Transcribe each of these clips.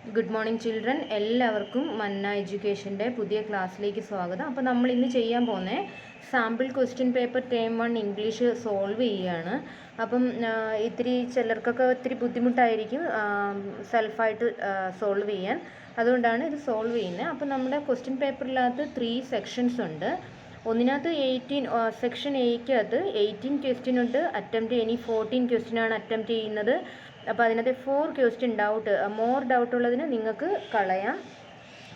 Good morning children, എല്ലാവർക്കും മന്ന എഡ്യൂക്കേഷൻ്റെ പുതിയ ക്ലാസ്സിലേക്ക് സ്വാഗതം. അപ്പോൾ നമ്മൾ ഇന്ന് ചെയ്യാൻ പോകുന്നത് sample question paper term 1 English solve ചെയ്യുകയാണ്. അപ്പം ഇത്തിരി ചിലർക്കൊക്കെ ഒത്തിരി ബുദ്ധിമുട്ടായിരിക്കും സെൽഫായിട്ട് സോൾവ് ചെയ്യാൻ, അതുകൊണ്ടാണ് ഇത് സോൾവ് ചെയ്യുന്നത്. അപ്പം നമ്മുടെ ക്വസ്റ്റ്യൻ പേപ്പറിനകത്ത് 3 സെക്ഷൻസ് ഉണ്ട്. ഒന്നിനകത്ത് 18 സെക്ഷൻ എയ്ക്കകത്ത് 18 ക്വസ്റ്റ്യൻ ഉണ്ട്. അറ്റംപ്റ്റ് ഇനി 14 ക്വസ്റ്റ്യനാണ് അറ്റംപ്റ്റ് ചെയ്യുന്നത്. അപ്പോൾ അതിനകത്ത് 4 ക്വസ്റ്റ്യൻ മോർ ഡൗട്ട് ഉള്ളതിന് നിങ്ങൾക്ക് കളയാം.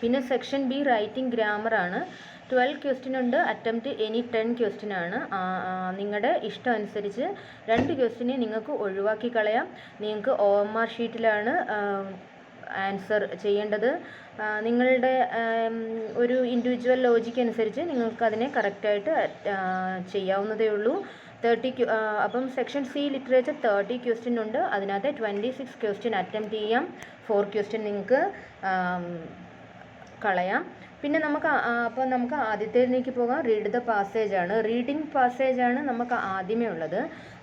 പിന്നെ സെക്ഷൻ ബി റൈറ്റിംഗ് ഗ്രാമറാണ്. 12 ക്വസ്റ്റ്യൻ ഉണ്ട്. അറ്റംപ്റ്റ് ഇനി 10 ക്വസ്റ്റ്യൻ ആണ്. നിങ്ങളുടെ ഇഷ്ടം അനുസരിച്ച് 2 ക്വസ്റ്റ്യനെ നിങ്ങൾക്ക് ഒഴിവാക്കി കളയാം. നിങ്ങൾക്ക് OMR ഷീറ്റിലാണ് ആൻസർ ചെയ്യേണ്ടത്. നിങ്ങളുടെ ഒരു ഇൻഡിവിജ്വൽ ലോജിക്ക് അനുസരിച്ച് നിങ്ങൾക്കതിനെ കറക്റ്റായിട്ട് ചെയ്യാവുന്നതേ ഉള്ളൂ. അപ്പം സെക്ഷൻ സി ലിറ്ററേച്ചർ 30 ക്വസ്റ്റ്യൻ ഉണ്ട്. അതിനകത്ത് 26 ക്വസ്റ്റ്യൻ അറ്റംപ്റ്റ് ചെയ്യാം. 4 ക്വസ്റ്റ്യൻ നിങ്ങൾക്ക് കളയാം. പിന്നെ നമുക്ക് ആദ്യത്തേതിലേക്ക് പോകാം. റീഡ് ദ പാസേജ് ആണ്. റീഡിംഗ് പാസേജ് ആണ് നമുക്ക് ആദ്യമേ ഉള്ളത്.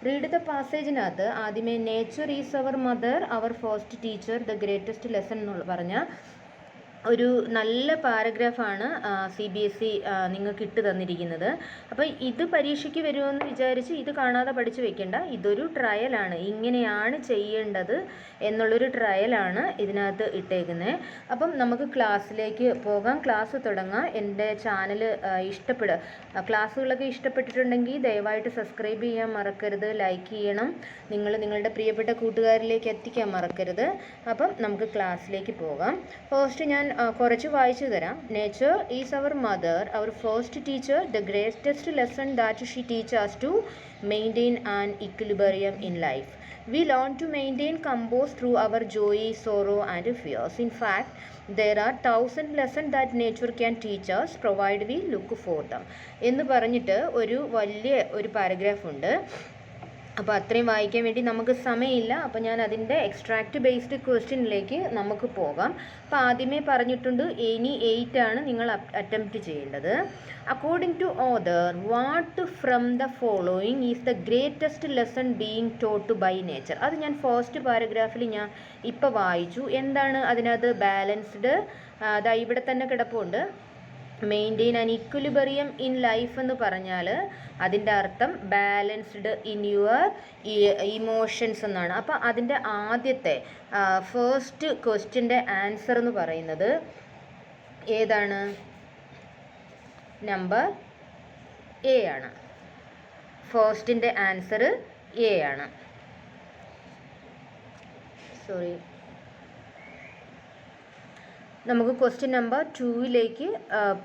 റീഡ് ദ പാസേജിനകത്ത് ആദ്യമേ nature is our mother, our first teacher, the greatest lesson എന്നുള്ള പറഞ്ഞ ഒരു നല്ല പാരഗ്രാഫാണ് CBSE നിങ്ങൾക്ക് ഇട്ട് തന്നിരിക്കുന്നത്. അപ്പോൾ ഇത് പരീക്ഷയ്ക്ക് വരുമെന്ന് വിചാരിച്ച് ഇത് കാണാതെ പഠിച്ചു വെക്കേണ്ട. ഇതൊരു ട്രയലാണ്, ഇങ്ങനെയാണ് ചെയ്യേണ്ടത് എന്നുള്ളൊരു ട്രയലാണ് ഇതിനകത്ത് ഇട്ടേക്കുന്നത്. അപ്പം നമുക്ക് ക്ലാസ്സിലേക്ക് പോകാം, ക്ലാസ് തുടങ്ങാം. എൻ്റെ ചാനൽ ക്ലാസ്സുകളൊക്കെ ഇഷ്ടപ്പെട്ടിട്ടുണ്ടെങ്കിൽ ദയവായിട്ട് സബ്സ്ക്രൈബ് ചെയ്യാൻ മറക്കരുത്, ലൈക്ക് ചെയ്യണം, നിങ്ങളുടെ പ്രിയപ്പെട്ട കൂട്ടുകാരിലേക്ക് എത്തിക്കാൻ മറക്കരുത്. അപ്പം നമുക്ക് ക്ലാസ്സിലേക്ക് പോകാം. ഫസ്റ്റ് ഞാൻ കുറച്ച് വായിച്ചു തരാം. Nature is our mother, our first teacher, the greatest lesson that she teach us to maintain an equilibrium in life. We learn to maintain composure through our joy, sorrow and fears. In fact, there are 1000 lessons that nature can teach us provided we look for them. എന്ന് പറഞ്ഞിട്ട് ഒരു paragraph ഉണ്ട്. അപ്പോൾ അത്രയും വായിക്കാൻ വേണ്ടി നമുക്ക് സമയമില്ല. അപ്പോൾ ഞാൻ അതിൻ്റെ എക്സ്ട്രാക്റ്റ് ബേസ്ഡ് ക്വസ്റ്റ്യനിലേക്ക് നമുക്ക് പോകാം. അപ്പോൾ ആദ്യമേ പറഞ്ഞിട്ടുണ്ട് ഇനി 8 ആണ് നിങ്ങൾ അറ്റംപ്റ്റ് ചെയ്യേണ്ടത്. According to author, what from the following is the greatest lesson being taught by nature. അത് ഞാൻ ഫസ്റ്റ് പാരഗ്രാഫിൽ ഞാൻ ഇപ്പോൾ വായിച്ചു. എന്താണ് അതിനകത്ത് ബാലൻസ്ഡ്, ഇവിടെ തന്നെ കിടപ്പുണ്ട്. Maintain an equilibrium in life എന്ന് പറഞ്ഞാൽ അതിൻ്റെ അർത്ഥം ബാലൻസ്ഡ് ഇൻ യുവർ ഇമോഷൻസ് എന്നാണ്. അപ്പോൾ അതിൻ്റെ ആദ്യത്തെ ഫസ്റ്റ് ക്വസ്റ്റ്യൻ്റെ ആൻസർ എന്ന് പറയുന്നത് ഏതാണ്? നമ്പർ എ ആണ്. ഫസ്റ്റിൻ്റെ ആൻസർ എ ആണ്. സോറി, നമുക്ക് ക്വസ്റ്റ്യൻ നമ്പർ 2ലേക്ക്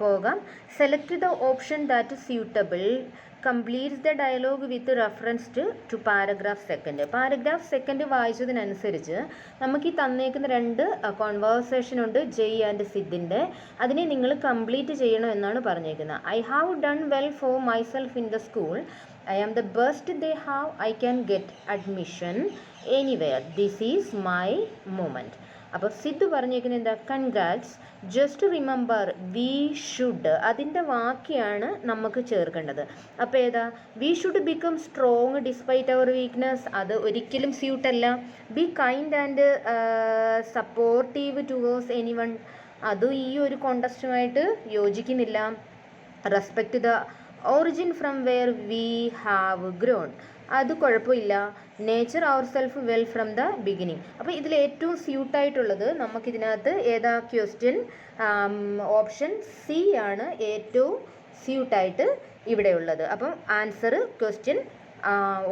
പോകാം. Select the option that suitable, completes the dialogue with reference to paragraph second. Paragraph second വായിച്ചതിനനുസരിച്ച് നമുക്ക് ഈ തന്നേക്കുന്ന 2 കോൺവേഴ്സേഷൻ ഉണ്ട്, ജയ് ആൻഡ് സിദ്ദിൻ്റെ. അതിനെ നിങ്ങൾ കംപ്ലീറ്റ് ചെയ്യണം എന്നാണ് പറഞ്ഞേക്കുന്നത്. I have done well for myself in the school, I am the best they have, I can get admission anywhere, this is my moment. അപ്പോൾ സിദ്ധു പറഞ്ഞേക്കുന്നത് എന്താ? Congrats, just remember we should, അതിൻ്റെ വാക്യാണ് നമുക്ക് ചേർക്കേണ്ടത്. അപ്പോൾ ഏതാ? We should become strong despite our weakness, അത് ഒരിക്കലും സ്യൂട്ടല്ല. Be kind and supportive towards anyone, അത് ഈ ഒരു കോണ്ടസ്റ്റുമായിട്ട് യോജിക്കുന്നില്ല. Respect the origin from where we have grown, അത് കുഴപ്പമില്ല. Nature our self well from the beginning. അപ്പോൾ ഇതിൽ ഏറ്റവും സ്യൂട്ടായിട്ടുള്ളത് നമുക്കിതിനകത്ത് ഏതാ? ക്വസ്റ്റ്യൻ ഓപ്ഷൻ സി ആണ് ഏറ്റവും സ്യൂട്ടായിട്ട് ഇവിടെ ഉള്ളത്. അപ്പം ആൻസർ ക്വസ്റ്റ്യൻ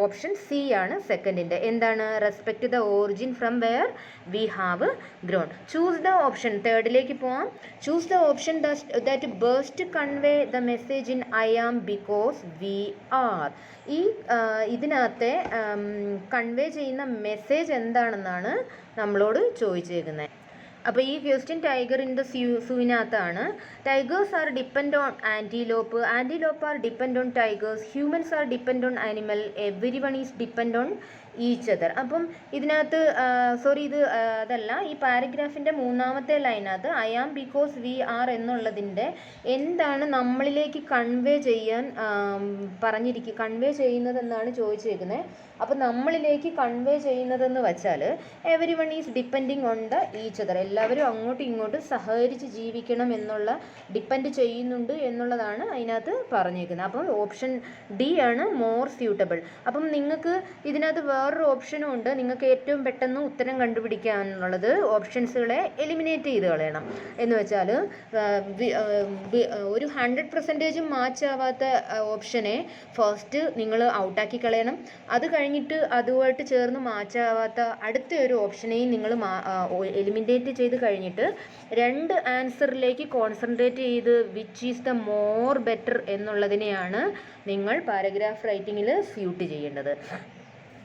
ഓപ്ഷൻ സി ആണ് സെക്കൻഡിൻ്റെ. എന്താണ്? Respect the origin from where we have grown. Choose the option, തേർഡിലേക്ക് പോവാം. Choose the option that best convey the message in I am because we are. ഈ ഇതിനകത്തെ കൺവേ ചെയ്യുന്ന മെസ്സേജ് എന്താണെന്നാണ് നമ്മളോട് ചോദിച്ചേക്കുന്നത്. അപ്പോൾ ഈ ക്വസ്റ്റ്യൻ ടൈഗർ ഇൻ ദ സൂവിനകത്താണ്. Tigers are depend on antelope, antelope are depend on tigers, humans are depend on animal, every one is depend on each other. അപ്പം ഇതിനകത്ത് ഇത് അതല്ല, ഈ പാരഗ്രാഫിൻ്റെ മൂന്നാമത്തെ ലൈനകത്ത് I am because we are എന്നുള്ളതിൻ്റെ എന്താണ് നമ്മളിലേക്ക് കൺവേ ചെയ്യാൻ കൺവേ ചെയ്യുന്നതെന്നാണ് ചോദിച്ചേക്കുന്നത്. അപ്പോൾ നമ്മളിലേക്ക് കൺവേ ചെയ്യുന്നതെന്ന് വെച്ചാൽ every one is depending on the each other, എല്ലാവരും അങ്ങോട്ടും ഇങ്ങോട്ടും സഹകരിച്ച് ജീവിക്കണം എന്നുള്ള, ഡിപ്പെൻഡ് ചെയ്യുന്നുണ്ട് എന്നുള്ളതാണ് അതിനകത്ത് പറഞ്ഞേക്കുന്നത്. അപ്പം ഓപ്ഷൻ ഡി ആണ് മോർ സ്യൂട്ടബിൾ. അപ്പം നിങ്ങൾക്ക് ഇതിനകത്ത് വേറൊരു ഓപ്ഷനും ഉണ്ട്. നിങ്ങൾക്ക് ഏറ്റവും പെട്ടെന്ന് ഉത്തരം കണ്ടുപിടിക്കാനുള്ളത് ഓപ്ഷൻസുകളെ എലിമിനേറ്റ് ചെയ്ത് കളയണം. എന്ന് വെച്ചാൽ ഒരു 100% മാച്ച് ആവാത്ത ഓപ്ഷനെ ഫസ്റ്റ് നിങ്ങൾ ഔട്ടാക്കി കളയണം. അത് കഴിഞ്ഞിട്ട് അതുമായിട്ട് ചേർന്ന് മാച്ച് ആവാത്ത അടുത്ത ഒരു ഓപ്ഷനെയും നിങ്ങൾ എലിമിനേറ്റ് ചെയ്ത് കഴിഞ്ഞിട്ട് 2 ആൻസറിലേക്ക് കോൺസെൻട്രേറ്റ് ചെയ്ത് which is the more better എന്നുള്ളതിനെയാണ് നിങ്ങൾ പാരഗ്രാഫ് റൈറ്റിങ്ങിൽ സ്യൂട്ട് ചെയ്യേണ്ടത്.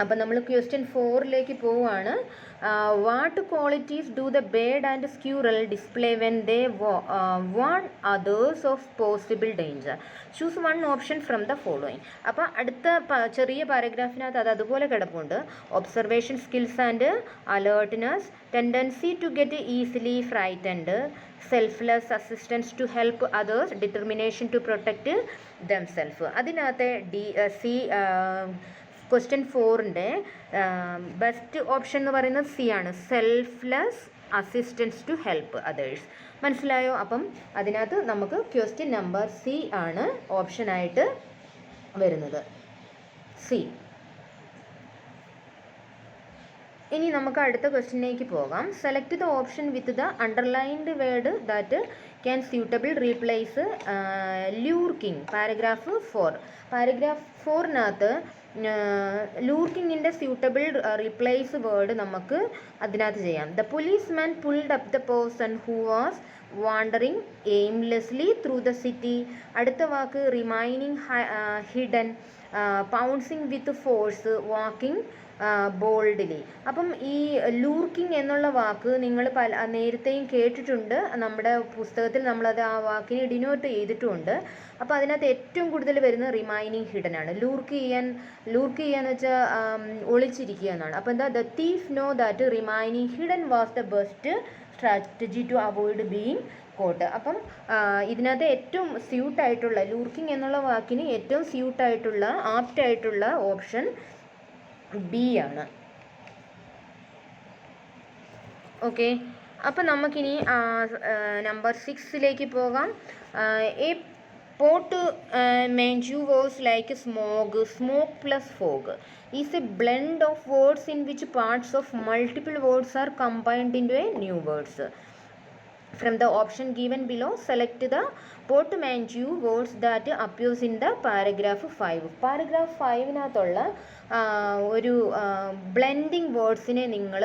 അപ്പം നമ്മൾ ക്വസ്റ്റ്യൻ 4ലേക്ക് പോവുകയാണ്. What qualities do the bird and squirrel display when they warn others of possible danger? Choose one option from the following. അപ്പോൾ അടുത്ത ചെറിയ പാരഗ്രാഫിനകത്ത് അത് അതുപോലെ കിടപ്പുണ്ട്. Observation skills and alertness, tendency to get easily frightened, selfless assistance to help others, determination to protect themselves. അതിനകത്ത് C question 4ൻ്റെ best option എന്ന് പറയുന്നത് സി ആണ്, selfless assistance to help others. മനസ്സിലായോ? അപ്പം അതിനകത്ത് നമുക്ക് ക്വസ്റ്റ്യൻ നമ്പർ സി ആണ് ഓപ്ഷനായിട്ട് വരുന്നത്, സി. ഇനി നമുക്ക് അടുത്ത ക്വസ്റ്റ്യനിലേക്ക് പോകാം. Select the option with the underlined word that can suitable replace lurking. Paragraph 4. Paragraph 4നകത്ത് ലൂർക്കിങ്ങിൻ്റെ സ്യൂട്ടബിൾ റീപ്ലേസ് വേർഡ് നമുക്ക് അതിനകത്ത് ചെയ്യാം. The policeman pulled up the person who was wandering aimlessly through the city. അടുത്ത വാക്ക് remaining hidden, pouncing with force, walking boldly. അപ്പം ഈ ലൂർക്കിംഗ് എന്നുള്ള വാക്ക് നിങ്ങൾ നേരത്തെയും കേട്ടിട്ടുണ്ട്. നമ്മുടെ പുസ്തകത്തിൽ നമ്മളത് ആ വാക്കിനെ ഡിനോട്ട് ചെയ്തിട്ടുമുണ്ട്. അപ്പോൾ അതിനകത്ത് ഏറ്റവും കൂടുതൽ വരുന്നത് റിമൈനിങ് ഹിഡൻ ആണ്. ലൂർക്ക് ചെയ്യാന്ന് വെച്ചാൽ ഒളിച്ചിരിക്കുക എന്നാണ്. അപ്പോൾ എന്താ, the thief know that remaining hidden was the best strategy to avoid being caught. അപ്പം ഇതിനകത്ത് ഏറ്റവും സ്യൂട്ടായിട്ടുള്ള, ലൂർക്കിംഗ് എന്നുള്ള വാക്കിന് ഏറ്റവും സ്യൂട്ടായിട്ടുള്ള, ആപ്റ്റായിട്ടുള്ള ഓപ്ഷൻ ബി ആണ്. ഓക്കെ, അപ്പം നമുക്കിനി നമ്പർ 6ലേക്ക് പോകാം. എ പോട്ട് മെൻജുവേഴ്സ് like smoke plus fog is a blend of words in which parts of multiple words are combined into a new words. From the option given below, select the portmanteau words that appears in the paragraph 5. Paragraph 5നകത്തുള്ള ഒരു blending വേർഡ്സിനെ നിങ്ങൾ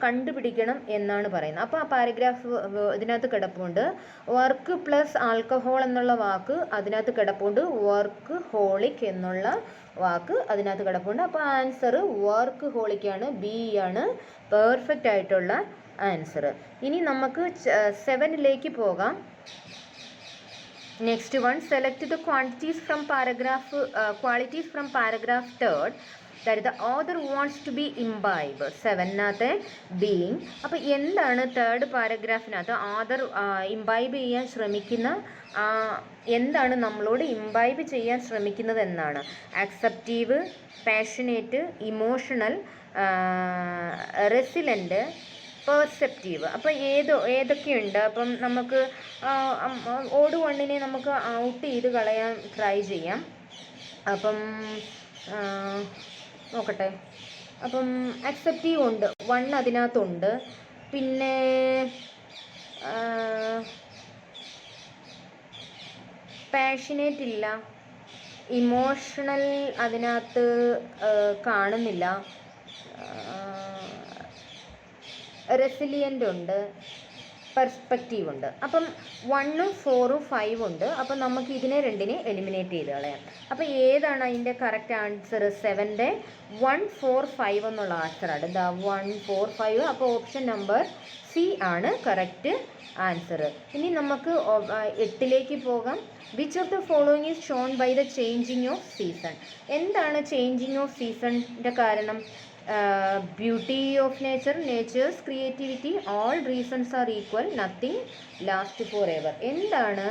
കണ്ടുപിടിക്കണം എന്നാണ് പറയുന്നത്. അപ്പോൾ ആ paragraph ഇതിനകത്ത് കിടപ്പുണ്ട്. Work plus alcohol എന്നുള്ള വാക്ക് അതിനകത്ത് കിടപ്പുണ്ട്. വർക്ക് ഹോളിക് എന്നുള്ള വാക്ക് അതിനകത്ത് കിടപ്പുണ്ട്. അപ്പോൾ ആൻസർ വർക്ക് ഹോളിക്കാണ്, ബി ആണ് പെർഫെക്റ്റ് ആയിട്ടുള്ള ആൻസർ. ഇനി നമുക്ക് 7ലേക്ക് പോകാം. Next one, select the qualities from paragraph 3rd that the author wants to be imbibe. 7നകത്തെ ബീയിങ്. അപ്പോൾ എന്താണ് 3rd പാരഗ്രാഫിനകത്ത് ആദർ ഇംബൈബ് ചെയ്യാൻ ശ്രമിക്കുന്ന, എന്താണ് നമ്മളോട് ഇംബൈബ് ചെയ്യാൻ ശ്രമിക്കുന്നത് എന്നാണ്. ആക്സെപ്റ്റീവ്, പാഷനേറ്റ്, ഇമോഷണൽ, റെസിലൻ്റ്, പെർസെപ്റ്റീവ്. അപ്പോൾ ഏതൊക്കെയുണ്ട്? അപ്പം നമുക്ക് ഓഡ് 1നെ നമുക്ക് ഔട്ട് ചെയ്ത് കളയാൻ ട്രൈ ചെയ്യാം. അപ്പം നോക്കട്ടെ. അപ്പം അക്സെപ്റ്റീവ് ഉണ്ട്, 1 അതിനകത്തുണ്ട്. പിന്നെ പാഷനേറ്റ് ഇല്ല, ഇമോഷണൽ അതിനകത്ത് കാണുന്നില്ല, റെസിലിയൻ്റ് ഉണ്ട്, പെർസ്പെക്റ്റീവ് ഉണ്ട്. അപ്പം 1, 4, 5 ഉണ്ട്. അപ്പം നമുക്ക് ഇതിനെ 2നെ എലിമിനേറ്റ് ചെയ്ത് കളയാം. അപ്പോൾ ഏതാണ് അതിൻ്റെ കറക്റ്റ് ആൻസർ? 7ൻ്റെ 1, 4, 5 എന്നുള്ള ആൻസറാണ്. 1, 4, 5. അപ്പോൾ ഓപ്ഷൻ നമ്പർ സി ആണ് കറക്റ്റ് ആൻസർ. ഇനി നമുക്ക് 8ലേക്ക് പോകാം. Which of the following is shown by the changing of season? എന്താണ് ചേഞ്ചിങ് ഓഫ് സീസണിൻ്റെ കാരണം? Beauty of nature, nature's creativity, all reasons are equal, nothing last for ever. എന്താണ്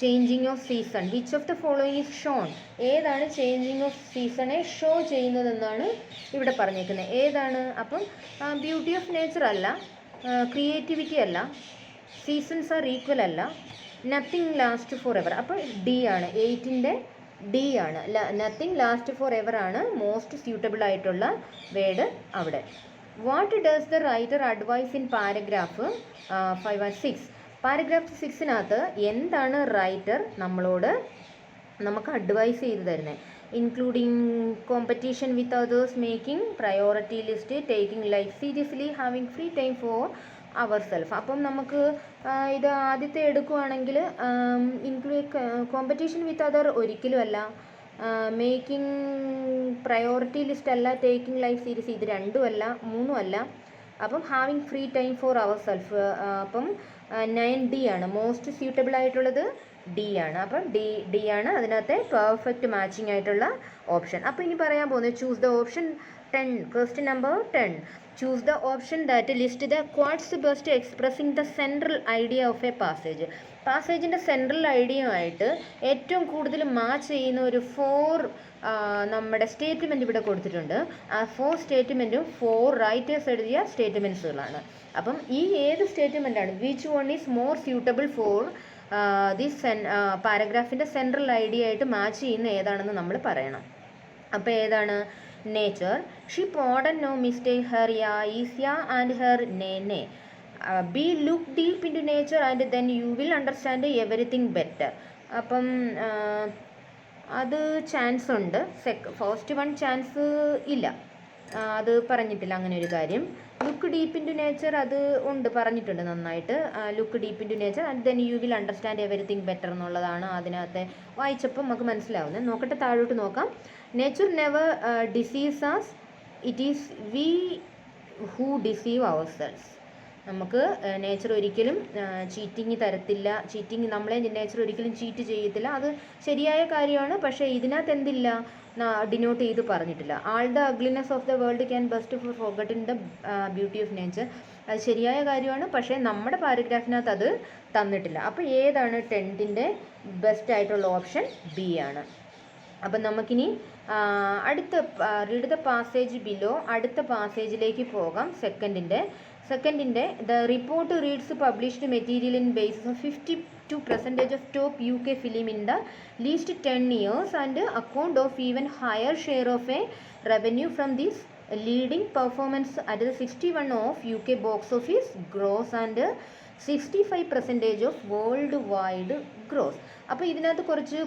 changing of season? Which of the following is shown? ഏതാണ് changing of സീസണെ show ചെയ്യുന്നതെന്നാണ് ഇവിടെ പറഞ്ഞേക്കുന്നത്. ഏതാണ്? അപ്പം ബ്യൂട്ടി ഓഫ് നേച്ചർ അല്ല, ക്രിയേറ്റിവിറ്റി അല്ല, സീസൺസ് ആർ ഈക്വൽ അല്ല, നത്തിങ് ലാസ്റ്റ് ഫോർ എവർ. അപ്പോൾ ഡി ആണ്, 8ൻ്റെ ഡി ആണ്. നത്തിങ് ലാസ്റ്റ് ഫോർ എവർ ആണ് മോസ്റ്റ് സ്യൂട്ടബിൾ ആയിട്ടുള്ള വേർഡ് അവിടെ. What does the writer advise in paragraph 5 and 6? Paragraph 6-നകത്ത് എന്താണ് റൈറ്റർ നമുക്ക് അഡ്വൈസ് ചെയ്ത് തരുന്നത്? Including competition with others, making priority list, taking life seriously, having free time for our self. അപ്പം നമുക്ക് ഇത് ആദ്യത്തെ എടുക്കുകയാണെങ്കിൽ കോമ്പറ്റീഷൻ വിത്ത് അതർ ഒരിക്കലും അല്ല, മേക്കിംഗ് പ്രയോറിറ്റി ലിസ്റ്റ് അല്ല, ടേക്കിംഗ് ലൈഫ് സീരിയസ് ഇത് രണ്ടുമല്ല, മൂന്നുമല്ല. അപ്പം having free time for our self, അപ്പം 9D ആണ് മോസ്റ്റ് സ്യൂട്ടബിൾ ആയിട്ടുള്ളത്, ഡി ആണ്. അപ്പം ഡി ആണ് അതിനകത്തെ പെർഫെക്റ്റ് മാച്ചിങ് ആയിട്ടുള്ള ഓപ്ഷൻ. അപ്പോൾ ഇനി പറയാൻ പോകുന്നത് choose the option 10. Question number 10. Choose the option that list the quotes best expressing the central idea of a passage. പാസേജിൻ്റെ സെൻട്രൽ ഐഡിയയുമായിട്ട് ഏറ്റവും കൂടുതൽ മാച്ച് ചെയ്യുന്ന ഒരു 4 നമ്മുടെ സ്റ്റേറ്റ്മെൻറ്റ് ഇവിടെ കൊടുത്തിട്ടുണ്ട്. ആ 4 സ്റ്റേറ്റ്മെൻറ്റും 4 റൈറ്റേഴ്സ് എഴുതിയ സ്റ്റേറ്റ്മെൻറ്റ്സുകളാണ്. അപ്പം ഈ ഏത് സ്റ്റേറ്റ്മെൻറ്റാണ് which one is more suitable for this പാരഗ്രാഫിൻ്റെ സെൻട്രൽ ഐഡിയ ആയിട്ട് മാച്ച് ചെയ്യുന്ന ഏതാണെന്ന് നമ്മൾ പറയണം. അപ്പോൾ ഏതാണ്? Nature. She pardons no mistake her yea is yea and her nay. Be look deep in to nature and then you will understand everything better. അപ്പം അത് ചാൻസ് ഉണ്ട്. ഫസ്റ്റ് വൺ ചാൻസ് ഇല്ല, അത് പറഞ്ഞിട്ടില്ല അങ്ങനെ ഒരു കാര്യം. Look deep in to nature അത് ഉണ്ട്, പറഞ്ഞിട്ടുണ്ട് നന്നായിട്ട്. Look deep in to nature and then you will understand everything better എന്നുള്ളതാണ് അതിനകത്തെ വായിച്ചപ്പോൾ നമുക്ക് മനസ്സിലാവുന്നത്. നോക്കട്ടെ, താഴോട്ട് നോക്കാം. Nature never deceives us, it is we who deceive our selves. നമുക്ക് നേച്ചർ ഒരിക്കലും ചീറ്റിങ് തരത്തില്ല, നമ്മളെ നേച്ചർ ഒരിക്കലും ചീറ്റ് ചെയ്യത്തില്ല, അത് ശരിയായ കാര്യമാണ്. പക്ഷേ ഇതിനകത്ത് എന്തില്ല, ഡിനോട്ട് ചെയ്ത് പറഞ്ഞിട്ടില്ല. All the ugliness of the world can best for forgotten the beauty of nature. അത് ശരിയായ കാര്യമാണ്, പക്ഷേ നമ്മുടെ പാരഗ്രാഫിനകത്ത് അത് തന്നിട്ടില്ല. അപ്പോൾ ഏതാണ് 10ൻ്റെ ബെസ്റ്റ് ആയിട്ടുള്ള ഓപ്ഷൻ? ബി ആണ്. അപ്പം നമുക്കിനി അടുത്ത റീഡ് ദ പാസേജ് ബിലോ, അടുത്ത പാസേജിലേക്ക് പോകാം. സെക്കൻഡിൻ്റെ the report reads published material in basis of 52% of top UK film in the least 10 years and account of even higher share of a revenue from this leading performance at the 61 of UK box office gross and 65% of worldwide gross. അപ്പോൾ ഇതിനകത്ത് കുറച്ച്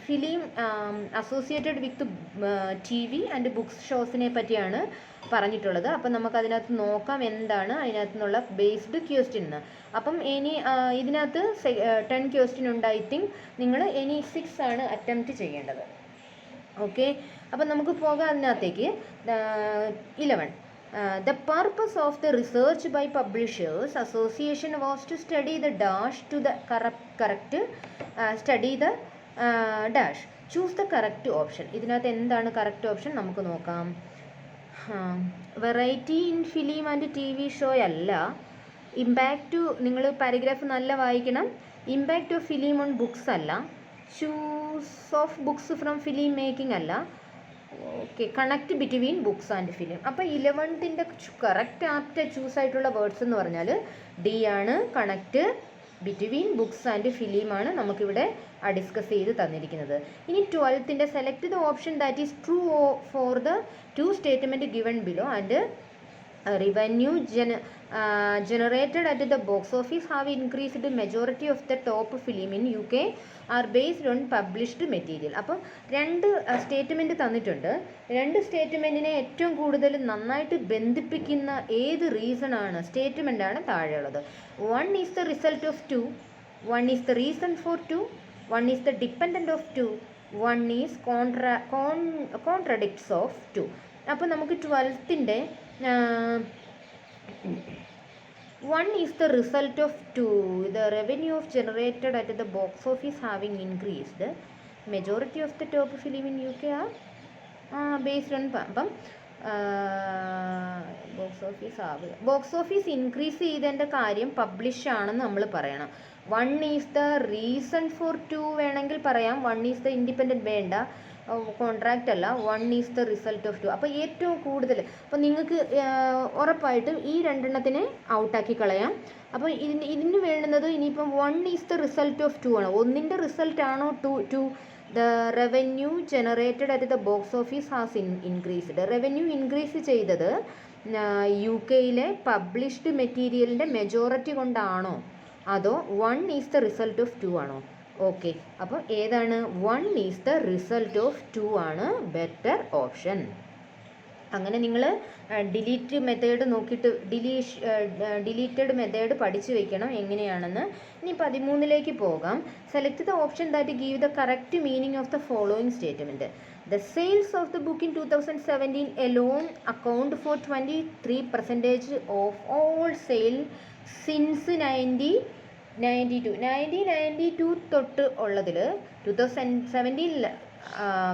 film associated with TV and books ഷോസിനെ പറ്റിയാണ് പറഞ്ഞിട്ടുള്ളത്. അപ്പം നമുക്കതിനകത്ത് നോക്കാം എന്താണ് അതിനകത്ത് നിന്നുള്ള ബേസ്ഡ് ക്വസ്റ്റ്യൻ. അപ്പം ഇനി ഇതിനകത്ത് 10 ക്വസ്റ്റ്യൻ ഉണ്ട്. ഐ തിങ്ക് നിങ്ങൾ ഇനി 6 ആണ് അറ്റംപ്റ്റ് ചെയ്യേണ്ടത്. ഓക്കെ, അപ്പം നമുക്ക് പോകാം അതിനകത്തേക്ക്. 11. The purpose of the research by Publishers Association was to study the dash to the correct study the dash. Choose the correct option. ഇതിനകത്ത് എന്താണ് കറക്റ്റ് ഓപ്ഷൻ നമുക്ക് നോക്കാം. Variety in film and TV show അല്ല. Impact, നിങ്ങൾ paragraph നല്ല വായിക്കണം. Impact of film on books അല്ല. Choose of books from film making അല്ല. Okay, connect between books and film. അപ്പോൾ 11ൻ്റെ കറക്റ്റ് ആപ്റ്റ് ചൂസ് ആയിട്ടുള്ള വേർഡ്സ് എന്ന് പറഞ്ഞാൽ ഡി ആണ്. Connect between books and film ആണ് നമുക്കിവിടെ ഡിസ്കസ് ചെയ്ത് തന്നിരിക്കുന്നത്. ഇനി 12ൻ്റെ select the option that is true for the 2 statement given below and revenue generated at the box office have increased. Majority of the top film in UK are based on published material. അപ്പം 2 statement തന്നിട്ടുണ്ട്. 2 സ്റ്റേറ്റ്മെൻറ്റിനെ ഏറ്റവും കൂടുതൽ നന്നായിട്ട് ബന്ധിപ്പിക്കുന്ന ഏത് റീസണാണ്, സ്റ്റേറ്റ്മെൻറ്റാണ് താഴെയുള്ളത്. 1 is the result of 2, 1 is the reason for 2, 1 is the dependent of 2, 1 is contradicts of 2. അപ്പോൾ നമുക്ക് 12ൻ്റെ 1 is the result of 2. The revenue of generated at the box office having increased. Majority of the top film in UK are based on അപ്പം box office increase ചെയ്തതിൻ്റെ കാര്യം publish ആണെന്ന് നമ്മൾ പറയണം. 1 is the reason for 2 വേണമെങ്കിൽ പറയാം. 1 is the independent വേണ്ട, contract അല്ല. 1 ഈസ് ദ റിസൾട്ട് ഓഫ് 2. അപ്പോൾ ഏറ്റവും കൂടുതൽ അപ്പോൾ നിങ്ങൾക്ക് ഉറപ്പായിട്ടും ഈ രണ്ടെണ്ണത്തിനെ ഔട്ടാക്കി കളയാം. അപ്പോൾ ഇതിന് വേണ്ടുന്നത് ഇനിയിപ്പം 1 ഈസ് ദ റിസൾട്ട് ഓഫ് 2 ആണ്. ഒന്നിൻ്റെ റിസൾട്ട് ആണോ 2? The revenue generated at the box office has increased. Revenue increase ചെയ്തത് UK പബ്ലിഷ്ഡ് മെറ്റീരിയലിൻ്റെ മെജോറിറ്റി കൊണ്ടാണോ, അതോ 1 ഈസ് ദ റിസൾട്ട് ഓഫ് 2 ആണോ? ഓക്കെ, അപ്പോൾ ഏതാണ്? 1 ഈസ് ദ റിസൾട്ട് ഓഫ് 2 ആണ് ബെറ്റർ ഓപ്ഷൻ. അങ്ങനെ നിങ്ങൾ ഡിലീറ്റ് മെത്തേഡ് നോക്കിയിട്ട് ഡിലീറ്റഡ് മെത്തേഡ് പഠിച്ചു വെക്കണം എങ്ങനെയാണെന്ന്. ഇനി 13ലേക്ക് പോകാം. Select the option that give the correct meaning of the following statement. The sales of the book in 2017 alone account for 23% of all sale since 1992 തൊട്ട് ഉള്ളതിൽ 2017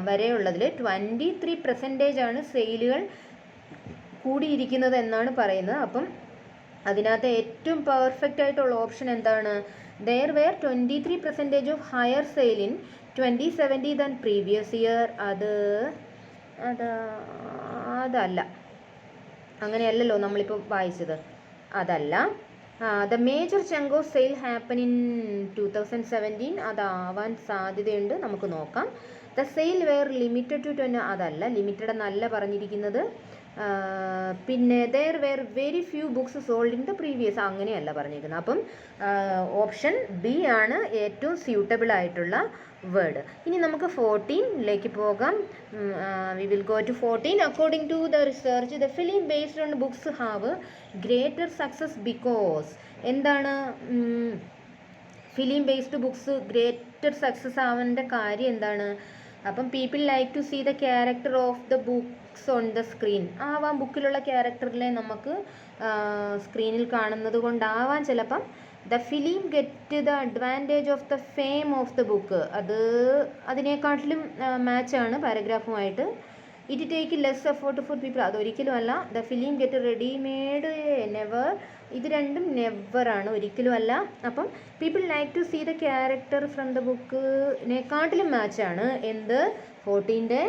വരെയുള്ളതിൽ 23% ആണ് സെയിലുകൾ കൂടിയിരിക്കുന്നത് എന്നാണ് പറയുന്നത്. അപ്പം അതിനകത്ത് ഏറ്റവും പെർഫെക്റ്റ് ആയിട്ടുള്ള ഓപ്ഷൻ എന്താണ്? There were 23% of higher sale in 2017 than previous year. അതല്ല, അങ്ങനെയല്ലല്ലോ നമ്മളിപ്പോൾ വായിച്ചത്, അതല്ല. The major chunk of sale happen in 2017, അതാവാൻ സാധ്യതയുണ്ട്, നമുക്ക് നോക്കാം. The sale were limited to 20, അതല്ല, ലിമിറ്റഡ് എന്നല്ല പറഞ്ഞിരിക്കുന്നത്. പിന്നെ there were very few books sold in the previous, അങ്ങനെയല്ല പറഞ്ഞിരിക്കുന്നത്. അപ്പം ഓപ്ഷൻ ബി ആണ് ഏറ്റവും സ്യൂട്ടബിൾ ആയിട്ടുള്ള വേർഡ്. ഇനി നമുക്ക് 14ലേക്ക് പോകാം. We will go to 14. According to the research the film based on books have greater success because. എന്താണ് film based books greater success ആവേണ്ട കാര്യം എന്താണ്? അപ്പം people like to see the character of the books on the screen. ആവാം, ബുക്കിലുള്ള ക്യാരക്ടറിലെ നമുക്ക് സ്ക്രീനിൽ കാണുന്നത് കൊണ്ടാവാം ചിലപ്പം. The film get the advantage of the fame of the book, അതിനെക്കാട്ടിലും മാച്ചാണ് പാരഗ്രാഫുമായിട്ട്. It take less effort four people, അതൊരിക്കലും അല്ല. The film get readymade never, ഇത് രണ്ടും നെവർ ആണ്, ഒരിക്കലും അല്ല. അപ്പം people like to see the character from the ബുക്കിനെക്കാട്ടിലും മാച്ചാണ് എന്ത്? 14ൻ്റെ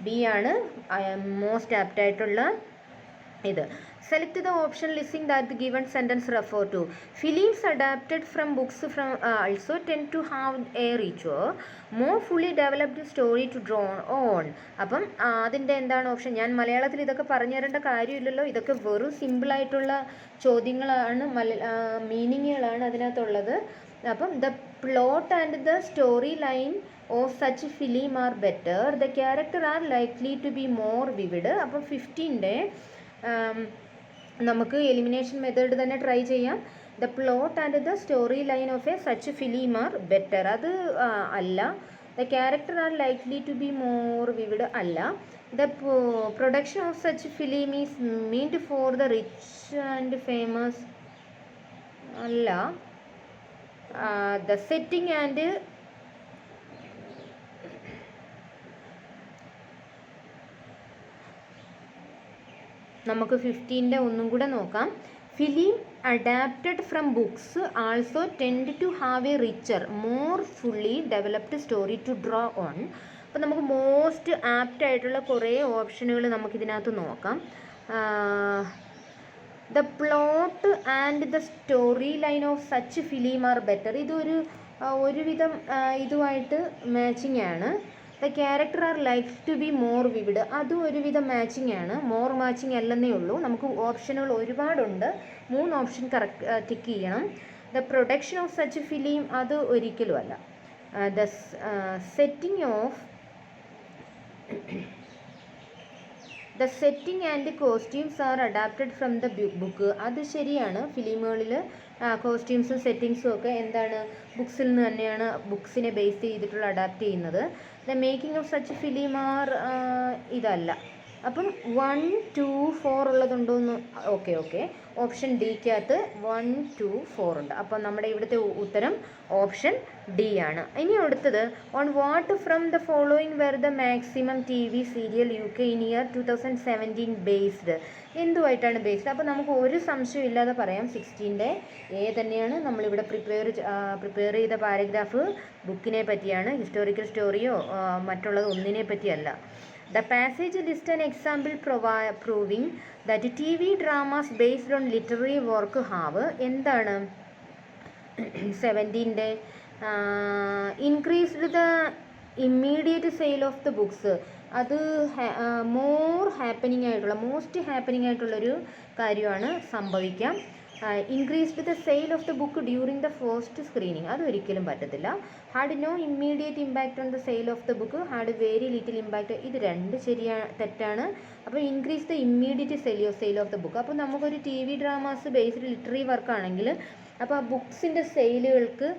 ബി ആണ് മോസ്റ്റ് ആപ്റ്റ് ആയിട്ടുള്ള ഇത്. Select the option listing that the given sentence refer to. Films adapted from books from also tend to have a richer more fully developed story to draw on. അപ്പം അതിൻ്റെ എന്താണ് option? ഞാൻ മലയാളത്തിൽ ഇതൊക്കെ പറഞ്ഞു തരേണ്ട കാര്യമില്ലല്ലോ, ഇതൊക്കെ വെറും സിമ്പിളായിട്ടുള്ള ചോദ്യങ്ങളാണ്, മീനിങ്ങുകളാണ് അതിനകത്തുള്ളത്. അപ്പം the plot and the story line of such film are better, the character are likely to be more vivid. അപ്പം 15ൻ്റെ നമുക്ക് എലിമിനേഷൻ മെത്തേഡ് തന്നെ ട്രൈ ചെയ്യാം. The plot and the story line of a such film are better, അത് അല്ല. The character are likely to be more vivid, അല്ല. The production of such film is meant for the rich and famous, അല്ല. The setting and നമുക്ക് 15ൻ്റെ ഒന്നും കൂടെ നോക്കാം. Film adapted from books also tend to have a richer more fully developed story to draw on. അപ്പോൾ നമുക്ക് most apt ആയിട്ടുള്ള കുറേ ഓപ്ഷനുകൾ നമുക്കിതിനകത്ത് നോക്കാം. The plot and the story line of such film are better, ഒരുവിധം ഇതുമായിട്ട് മാച്ചിങ് ആണ്. The character are like to be more vivid, അതും ഒരുവിധം മാച്ചിങ് ആണ്, മോർ മാച്ചിങ് അല്ലെന്നേ ഉള്ളൂ. നമുക്ക് ഓപ്ഷനുകൾ ഒരുപാടുണ്ട്, 3 ഓപ്ഷൻ കറക്റ്റ് ടിക്ക് ചെയ്യണം. The production of such film, അത് ഒരിക്കലും അല്ല. The setting of the setting and costumes are adapted from the book, അത് ശരിയാണ്. ഫിലിമുകളിൽ കോസ്റ്റ്യൂംസും സെറ്റിങ്സും ഒക്കെ എന്താണ്, ബുക്സിൽ നിന്ന് തന്നെയാണ്, ബുക്സിനെ ബേസ് ചെയ്തിട്ടുള്ള അഡാപ്റ്റ് ചെയ്യുന്നത്. The making of such film are, ഇതല്ല. അപ്പം 1 2 4 ഉള്ളതുണ്ടോയെന്ന് ഓക്കെ ഓപ്ഷൻ ഡിക്കകത്ത് 1 2 4 ഉണ്ട്. അപ്പം നമ്മുടെ ഇവിടുത്തെ ഉത്തരം ഓപ്ഷൻ ഡി ആണ്. ഇനി അടുത്തത് on what from the following were the maximum TV serial UK in year 2017 based. എന്തുമായിട്ടാണ് ബേസ്ഡ്? അപ്പോൾ നമുക്ക് ഒരു സംശയം ഇല്ലാതെ പറയാം 16ൻ്റെ തന്നെയാണ്. നമ്മളിവിടെ പ്രിപ്പയർ ചെയ്ത പാരഗ്രാഫ് ബുക്കിനെ പറ്റിയാണ്, ഹിസ്റ്റോറിക്കൽ സ്റ്റോറിയോ മറ്റുള്ളത് ഒന്നിനെ പറ്റിയല്ല. The passage lists an example proving that TV dramas based on literary work have എന്താണ് 17ൻ്റെ increased the immediate sale of the books. അത് മോസ്റ്റ് ഹാപ്പനിങ് ആയിട്ടുള്ളൊരു കാര്യമാണ് സംഭവിക്കാം. Increased the sale of the book during the first screening. അതൊരിക്കലും പറ്റത്തില്ല. Had no immediate impact on the sale of the book, had very little impact. ഇത് രണ്ട് തെറ്റാണ്. അപ്പോൾ increase the immediate sale of the book. അപ്പോൾ നമുക്കൊരു TV dramas based literary വർക്കാണെങ്കിൽ അപ്പോൾ ആ ബുക്സിൻ്റെ സെയിലുകൾക്ക്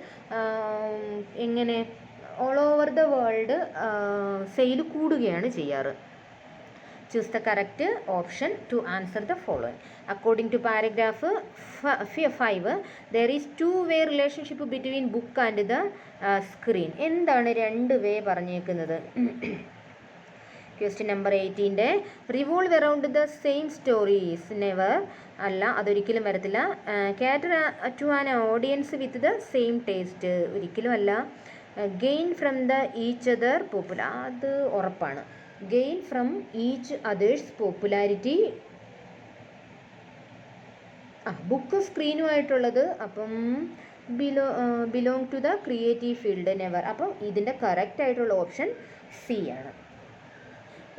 എങ്ങനെ all over the world sale കൂടുകയാണ് ചെയ്യാറ്. Choose the correct option to answer the following. According to paragraph 5, there is two-way relationship between book and the screen. എന്താണ് രണ്ട് വേ പറഞ്ഞേക്കുന്നത്? ക്വസ്റ്റ്യൻ നമ്പർ 18ൻ്റെ revolve around the same stories. Never അല്ല, അതൊരിക്കലും വരത്തില്ല. Cater to an audience with the same taste, ഒരിക്കലും അല്ല. Gain from the each other popular, അത് ഉറപ്പാണ്. Gain from each others popularity. Book സ്ക്രീനുമായിട്ടുള്ളത് അപ്പം belong to the creative field. Never. അപ്പം ഇതിൻ്റെ കറക്റ്റ് ആയിട്ടുള്ള ഓപ്ഷൻ സി ആണ്.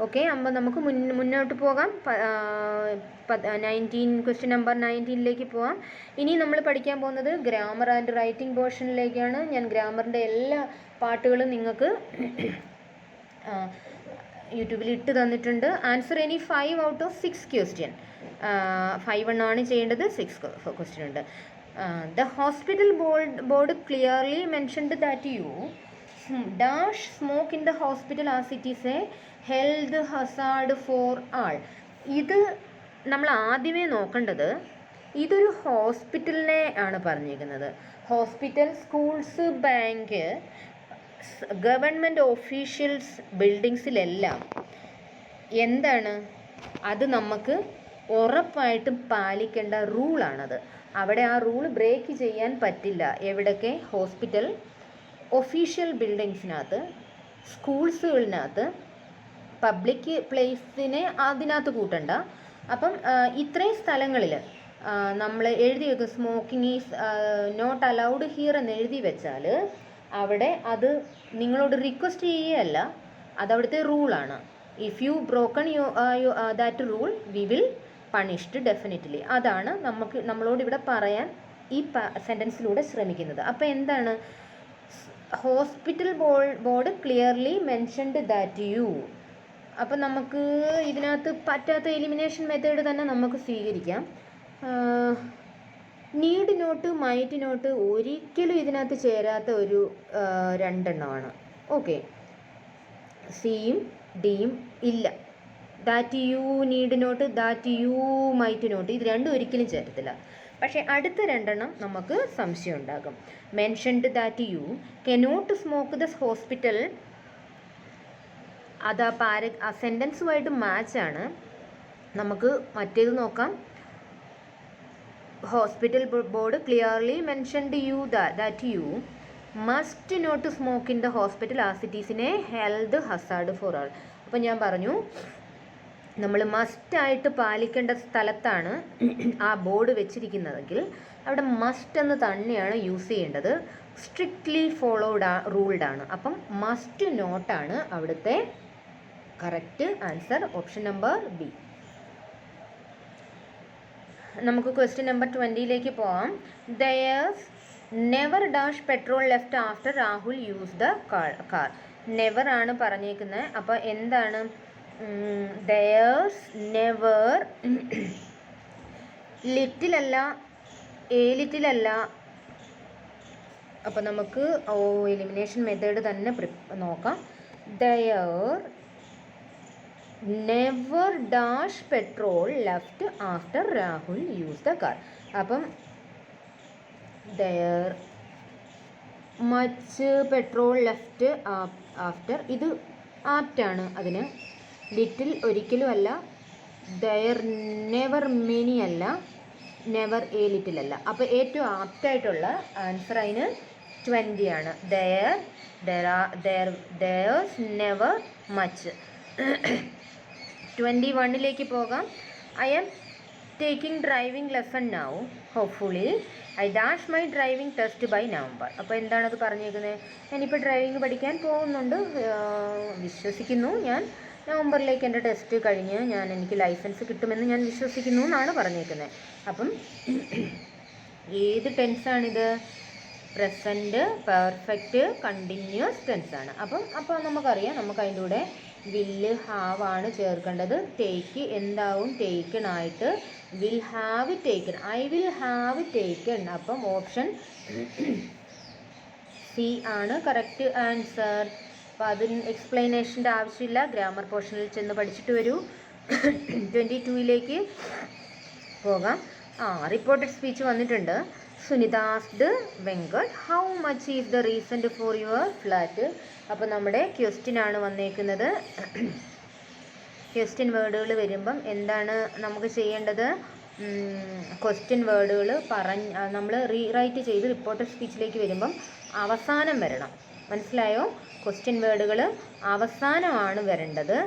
ഓക്കെ, അപ്പോൾ നമുക്ക് മുന്നോട്ട് പോകാം. 19 നമ്പർ 19ലേക്ക് പോകാം. ഇനി നമ്മൾ പഠിക്കാൻ പോകുന്നത് ഗ്രാമർ ആൻഡ് റൈറ്റിംഗ് പോർഷനിലേക്കാണ്. ഞാൻ ഗ്രാമറിൻ്റെ എല്ലാ പാട്ടുകളും നിങ്ങൾക്ക് യൂട്യൂബിൽ ഇട്ട് തന്നിട്ടുണ്ട്. Answer any 5 out of 6 question. 5 ആണ് ചെയ്യേണ്ടത്, 6 ക്വസ്റ്റ്യൻ ഉണ്ട്. The hospital board clearly mentioned that you dash smoke in the hospital as it is a health hazard for all. ഇത് നമ്മൾ ആദ്യമേ നോക്കേണ്ടത്, ഇതൊരു ഹോസ്പിറ്റലിനെ ആണ് പറഞ്ഞിരിക്കുന്നത്. Hospital, schools, bank, government officials ബിൽഡിങ്സിലെല്ലാം എന്താണ് അത് നമുക്ക് ഉറപ്പായിട്ടും പാലിക്കേണ്ട റൂളാണത്. അവിടെ ആ റൂൾ ബ്രേക്ക് ചെയ്യാൻ പറ്റില്ല. എവിടൊക്കെ? ഹോസ്പിറ്റൽ, ഒഫീഷ്യൽ ബിൽഡിങ്സിനകത്ത്, സ്കൂൾസുകളിനകത്ത്, പബ്ലിക് പ്ലേസിനെ അതിനകത്ത് കൂട്ടണ്ട. അപ്പം ഇത്രയും സ്ഥലങ്ങളിൽ നമ്മൾ എഴുതി വെക്കും smoking is not allowed here എന്ന് എഴുതി വെച്ചാൽ അവിടെ അത് നിങ്ങളോട് റിക്വസ്റ്റ് ചെയ്യുകയല്ല, അതവിടുത്തെ റൂളാണ്. If you broken that rule we will punished definitely. അതാണ് നമ്മളോട് ഇവിടെ പറയാൻ ഈ സെൻറ്റൻസിലൂടെ ശ്രമിക്കുന്നത്. അപ്പോൾ എന്താണ്? Hospital board clearly mentioned that you. അപ്പം നമുക്ക് ഇതിനകത്ത് പറ്റാത്ത എലിമിനേഷൻ മെത്തേഡ് തന്നെ നമുക്ക് സ്വീകരിക്കാം. നീഡ് നോട്ട്, മൈറ്റ് നോട്ട് ഒരിക്കലും ഇതിനകത്ത് ചേരാത്ത ഒരു രണ്ടെണ്ണമാണ്. ഓക്കെ, സിയും ഡിയും ഇല്ല. That you need not, that you might not, ഇത് രണ്ടും ഒരിക്കലും ചേരത്തില്ല. പക്ഷേ അടുത്ത രണ്ടെണ്ണം നമുക്ക് സംശയം ഉണ്ടാകും. Mentioned that you cannot smoke the hospital, അത് ആ സെൻറ്റൻസുമായിട്ട് മാച്ചാണ്. നമുക്ക് മറ്റേത് നോക്കാം. Hospital board clearly mentioned you that you must not smoke in the hospital as it is in a health hazard for all. അപ്പം ഞാൻ പറഞ്ഞു, നമ്മൾ മസ്റ്റായിട്ട് പാലിക്കേണ്ട സ്ഥലത്താണ് ആ ബോർഡ് വെച്ചിരിക്കുന്നതെങ്കിൽ അവിടെ മസ്റ്റ് എന്ന് തന്നെയാണ് യൂസ് ചെയ്യേണ്ടത്. സ്ട്രിക്ട്ലി റൂൾഡ് ആണ്. അപ്പം മസ്റ്റ് നോട്ടാണ് അവിടുത്തെ correct answer. Option number B. നമുക്ക് ക്വസ്റ്റ്യൻ നമ്പർ 20ലേക്ക് പോവാം. There's never dash petrol left after Rahul use the car. Never ആണ് പറഞ്ഞേക്കുന്നത്. അപ്പോൾ എന്താണ്? ദയേഴ്സ് നെവർ, ലിറ്റിലല്ല, ലിറ്റിലല്ല. അപ്പോൾ നമുക്ക് എലിമിനേഷൻ മെത്തേഡ് തന്നെ നോക്കാം. There never dash petrol left after Rahul use the car. അപ്പം there much petrol left after, ഇത് ആപ്റ്റാണ് അതിന്. ലിറ്റിൽ ഒരിക്കലും അല്ല, ദയർ നെവർ മെനി അല്ല, നെവർ എ ലിറ്റിൽ അല്ല. അപ്പോൾ ഏറ്റവും ആപ്റ്റായിട്ടുള്ള ആൻസർ അതിന് 20 ആണ്. Theirs never much. 21ലേക്ക് പോകാം. I am taking driving lesson now, hopefully I dash my driving test by November. അപ്പോൾ എന്താണത് പറഞ്ഞേക്കുന്നത്? ഞാനിപ്പോൾ ഡ്രൈവിംഗ് പഠിക്കാൻ പോകുന്നുണ്ട്, വിശ്വസിക്കുന്നു ഞാൻ നവംബറിലേക്ക് എൻ്റെ ടെസ്റ്റ് കഴിഞ്ഞ് എനിക്ക് ലൈസൻസ് കിട്ടുമെന്ന് ഞാൻ വിശ്വസിക്കുന്നു എന്നാണ് പറഞ്ഞേക്കുന്നത്. അപ്പം ഏത് ടെൻസാണിത്? പ്രസൻറ്റ് പെർഫെക്റ്റ് കണ്ടിന്യൂസ് ടെൻസാണ്. അപ്പോൾ നമുക്കറിയാം, നമുക്ക് അതിൻ്റെ കൂടെ വില്ല് ഹാവ് ആണ് ചേർക്കേണ്ടത്. ടേക്ക് എന്താവും? ടേക്കൺ ആയിട്ട് will have taken, I will have taken. അപ്പം ഓപ്ഷൻ സി ആണ് കറക്റ്റ് ആൻസർ. അപ്പോൾ അതിന് എക്സ്പ്ലനേഷൻ്റെ ആവശ്യമില്ല, ഗ്രാമർ പോർഷനിൽ ചെന്ന് പഠിച്ചിട്ട് വരൂ. 22ലേക്ക് പോകാം. റിപ്പോർട്ടഡ് സ്പീച്ച് വന്നിട്ടുണ്ട്. Sunita asked Venkat how much is the recent for your flat. അപ്പോൾ നമ്മുടെ ക്വസ്റ്റ്യൻ ആണ് വന്നേക്കുന്നത്. ക്വസ്റ്റ്യൻ വേർഡുകൾ വരുമ്പം എന്താണ് നമുക്ക് ചെയ്യേണ്ടത്? ക്വസ്റ്റ്യൻ വേർഡുകൾ നമ്മൾ റീറൈറ്റ് ചെയ്ത് റിപ്പോർട്ടഡ് സ്പീച്ചിലേക്ക് വരുമ്പം അവസാനം വരണം. മനസ്സിലായോ? ക്വസ്റ്റ്യൻ വേർഡുകൾ അവസാനമാണ് വരേണ്ടത്.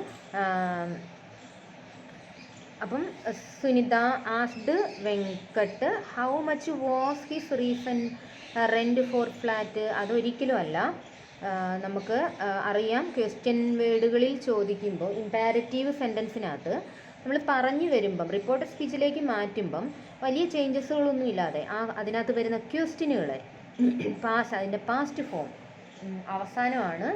അപ്പം Sunita asked Venkat how much was his reason rent for flat. അതൊരിക്കലും അല്ല. നമുക്ക് അറിയാം, ക്വസ്റ്റ്യൻ വേർഡുകളിൽ ചോദിക്കുമ്പോൾ ഇമ്പാരറ്റീവ് സെൻറ്റൻസിനകത്ത് നമ്മൾ പറഞ്ഞു വരുമ്പം റിപ്പോർട്ടഡ് സ്പീച്ചിലേക്ക് മാറ്റുമ്പം വലിയ ചേഞ്ചസുകളൊന്നും ഇല്ലാതെ അതിനകത്ത് വരുന്ന ക്വസ്റ്റ്യനുകളെ അതിൻ്റെ പാസ്റ്റ് ഫോം അവസാനമാണ്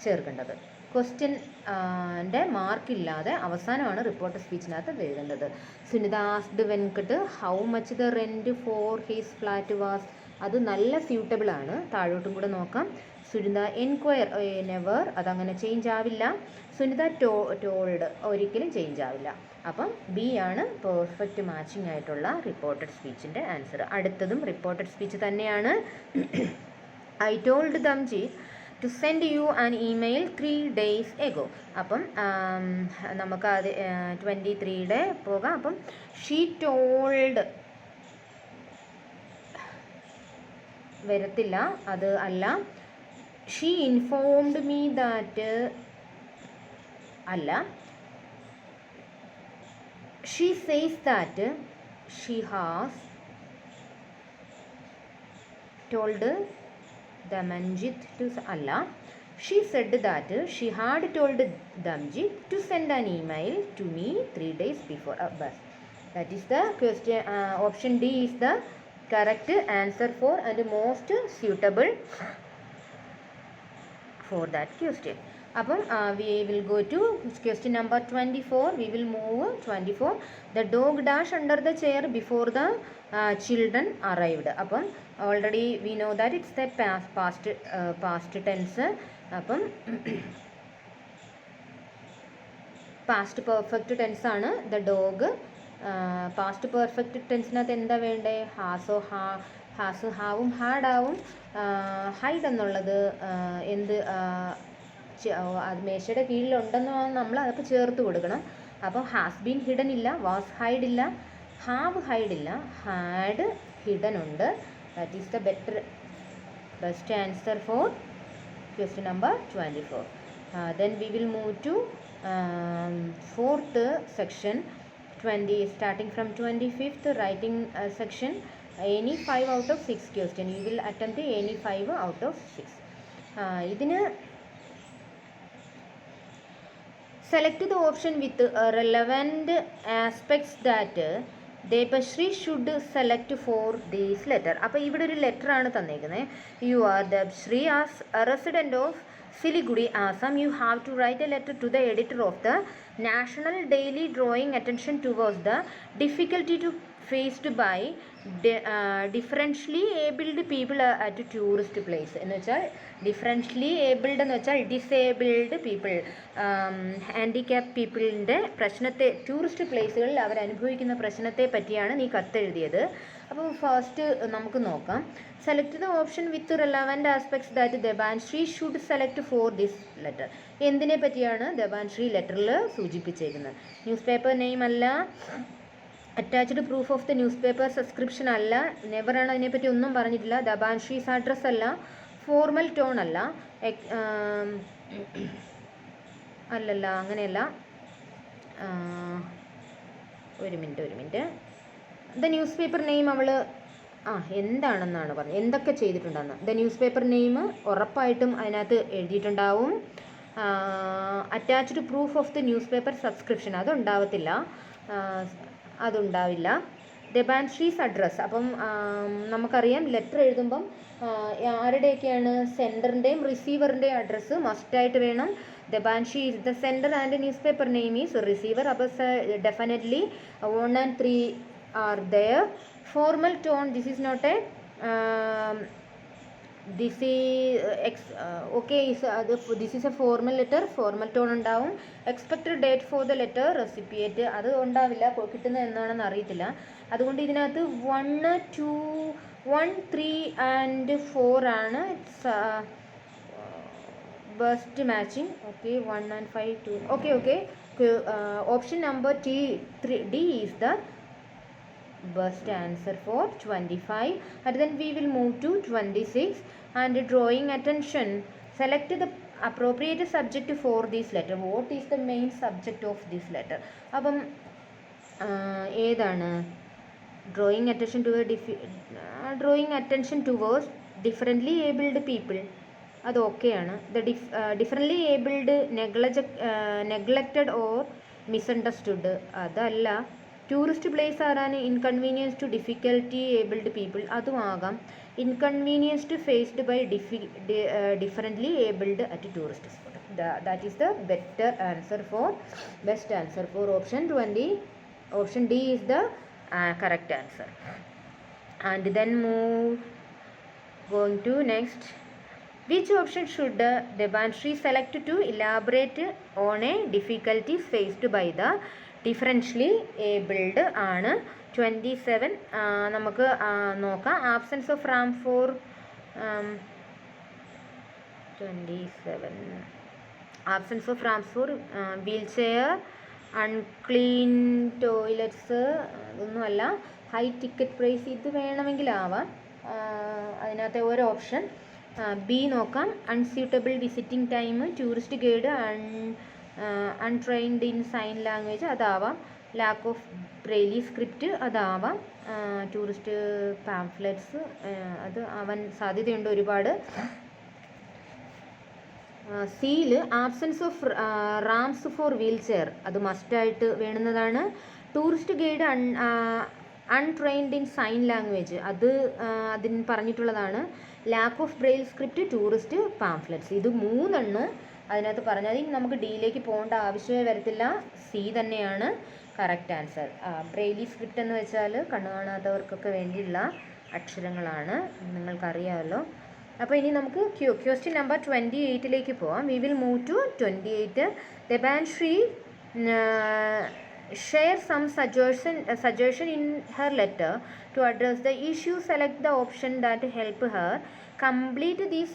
ചേർക്കേണ്ടത്. ക്വസ്റ്റ്യൻ്റെ മാർക്കില്ലാതെ അവസാനമാണ് റിപ്പോർട്ട് സ്പീച്ചിനകത്ത് എഴുതേണ്ടത്. Sunita asked Venkat how much the rent for his flat was. അത് നല്ല സ്യൂട്ടബിളാണ്. താഴോട്ടും കൂടെ നോക്കാം. സുനിത എൻക്വയർ നെവർ, അതങ്ങനെ ചേഞ്ച് ആവില്ല. സുനിത ടോൾഡ് ഒരിക്കലും ചേഞ്ച് ആവില്ല. അപ്പം ബി ആണ് പെർഫെക്റ്റ് മാച്ചിങ് ആയിട്ടുള്ള റിപ്പോർട്ടഡ് സ്പീച്ചിൻ്റെ ആൻസർ. അടുത്തതും റിപ്പോർട്ടഡ് സ്പീച്ച് തന്നെയാണ്. I told Damjeet to send you an email 3 days ago. അപ്പം നമുക്ക് അത് 23യുടെ പോകാം. അപ്പം ഷീ ടോൾഡ് വരത്തില്ല, അത് അല്ല. ഷീ ഇൻഫോംഡ് മീ ദാറ്റ് അല്ല. She says that she has told Damanjit to അല്ല. She said that she had told Damjit to send an email to me 3 days before. But that is the question. Option D is the correct answer for and most suitable for that question. അപ്പം we will go to question number 24. We will move 24. The dog dash under the chair before the children arrived. അപ്പം already we know that it's the past tense. അപ്പം past perfect tense ആണ് the dog. past perfect tenseനകത്ത് എന്താ വേണ്ടേ? ഹാസോ ഹാവും ഹാഡാവും. Hide എന്നുള്ളത് എന്ത് അത് മേശയുടെ കീഴിലുണ്ടെന്ന് നമ്മൾ അതൊക്കെ ചേർത്ത് കൊടുക്കണം. അപ്പോൾ ഹാസ് ബീൻ ഹിഡൻ ഇല്ല, വാസ് ഹൈഡ് ഇല്ല, ഹാവ് ഹൈഡ് ഇല്ല, ഹാഡ് ഹിഡൻ ഉണ്ട്. That is the best answer for question number 24. Then we will move to 4th section, starting from 25th writing section. Any 5 out of 6 question. You will attempt any 5 out of 6. ഇതിന് select the option with relevant aspects that Debashri should select for this letter. അപ്പോൾ ഇവിടെ ഒരു letter ആണ് തന്നേക്കുന്നത്. You are Debashri as a resident of Siliguri, Assam. You have to write a letter to the editor of the National Daily drawing attention towards the difficulty to faced by differentially abled people at tourist place എന്ന് വെച്ചാൽ differentially abled എന്ന് വെച്ചാൽ disabled people, handicap പീപ്പിളിൻ്റെ പ്രശ്നത്തെ tourist പ്ലേസുകളിൽ അവരനുഭവിക്കുന്ന പ്രശ്നത്തെ പറ്റിയാണ് നീ കത്തെഴുതിയത്. അപ്പോൾ first നമുക്ക് നോക്കാം. Select the option with relevant aspects that Dabanshree should select for this letter. എന്തിനെ പറ്റിയാണ് ദബാൻശ്രീ ലെറ്ററിൽ സൂചിപ്പിച്ചേക്കുന്നത്? ന്യൂസ് പേപ്പർ നെയിം അല്ല, attached proof of the newspaper subscription അല്ല, നെവറാണ്, അതിനെപ്പറ്റി ഒന്നും പറഞ്ഞിട്ടില്ല. ദബാൻശ്രീസ് അഡ്രസ് അല്ല, ഫോർമൽ ടോൺ അല്ല, അല്ലല്ല അങ്ങനെയല്ല. ഒരു minute. The newspaper name അവൾ എന്താണെന്നാണ് പറഞ്ഞത്, എന്തൊക്കെ ചെയ്തിട്ടുണ്ടെന്ന്. ദ ന്യൂസ് പേപ്പർ നെയിം ഉറപ്പായിട്ടും അതിനകത്ത് എഴുതിയിട്ടുണ്ടാവും. Attached proof of the newspaper subscription അതുണ്ടാവില്ല. ദബാൻശ്രീസ് അഡ്രസ്സ്, അപ്പം നമുക്കറിയാം ലെറ്റർ എഴുതുമ്പം ആരുടെയൊക്കെയാണ്, സെൻഡറിൻ്റെയും റിസീവറിൻ്റെയും അഡ്രസ്സ് മസ്റ്റായിട്ട് വേണം. Dabanshree is the sender and newspaper name is receiver. അപ്പോൾ definitely 1 and 3 are there. Formal tone, this is not a this is a formal letter, formal tone ഉണ്ടാവും. Expected date for the letter recipient അത് ഉണ്ടാവില്ല, കിട്ടുന്നത് എന്നാണെന്ന് അറിയത്തില്ല. അതുകൊണ്ട് ഇതിനകത്ത് 1, 2, 1, 3 and 4 ആണ്. It's best matching. Okay, 1 and 5, 2. Okay. Option number D is the best answer for 25. And then we will move to 26 and drawing attention. Select the appropriate subject for this letter. What is the main subject of this letter? അപ്പം ഏതാണ്? drawing attention towards differently abled people. അത് ഓക്കെയാണ്. The differently abled neglected or misunderstood അതല്ല. Tourist place ആരാണ്? Inconvenience to difficulty abled people അതും ആകാം. Inconvenience to faced by differently abled at tourist spot. That is the best answer for option 20. Option D is the correct answer. And then going to next. Which option should Debashree select to elaborate on a difficulties faced by the differentially abled ആണ്? 27 നമുക്ക് നോക്കാം. Absence of ramp for 27 absence of ramps for wheelchair, unclean toilets അതൊന്നുമല്ല. High ticket price ഇത് വേണമെങ്കിലാവാം. അതിനകത്തെ ഒരു option B നോക്കാം. Unsuitable visiting time, tourist guide, untrained in sign language അതാവാം. ലാക്ക് ഓഫ് ബ്രെയിലി സ്ക്രിപ്റ്റ് അതാവാം. ടൂറിസ്റ്റ് പാംഫ്ലെറ്റ്സ് അത് ആവാൻ സാധ്യതയുണ്ട് ഒരുപാട്. സിയിൽ absence of ramps for wheelchair അത് മസ്റ്റായിട്ട് വേണ്ടുന്നതാണ്. Tourist guide, untrained in sign language അത് അതിന് പറഞ്ഞിട്ടുള്ളതാണ്. Lack of Braille script, tourist pamphlets ഇത് മൂന്നെണ്ണം അതിനകത്ത് പറഞ്ഞാൽ നമുക്ക് ഡിയിലേക്ക് പോകേണ്ട ആവശ്യമേ വരത്തില്ല. സി തന്നെയാണ് കറക്റ്റ് ആൻസർ. ബ്രെയിലി സ്ക്രിപ്റ്റ് എന്ന് വെച്ചാൽ കണ്ണു കാണാത്തവർക്കൊക്കെ വേണ്ടിയുള്ള അക്ഷരങ്ങളാണ്, നിങ്ങൾക്കറിയാമല്ലോ. അപ്പോൾ ഇനി നമുക്ക് ക്വസ്റ്റ്യൻ നമ്പർ 28ലേക്ക് പോവാം. We will move to 28. Debashree share some suggestion in her letter to address the issue. Select the option that help her complete these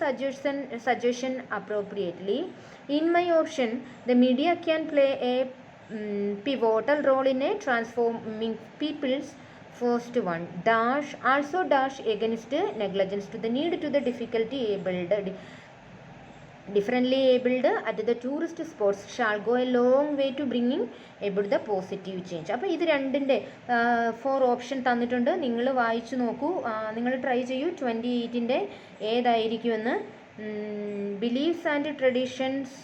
suggestion appropriately. In my option, the media can play a pivotal role in a transforming people's first one dash also dash against negligence to the need to the difficulty abled differently abled at the tourist spots shall go a long way to bringing about the positive change. അപ്പോൾ ഇത് രണ്ടിൻ്റെ 4 option തന്നിട്ടുണ്ട്. നിങ്ങൾ വായിച്ചു നോക്കൂ, നിങ്ങൾ try ചെയ്യൂ 28ൻ്റെ ഏതായിരിക്കുമെന്ന്. Beliefs and traditions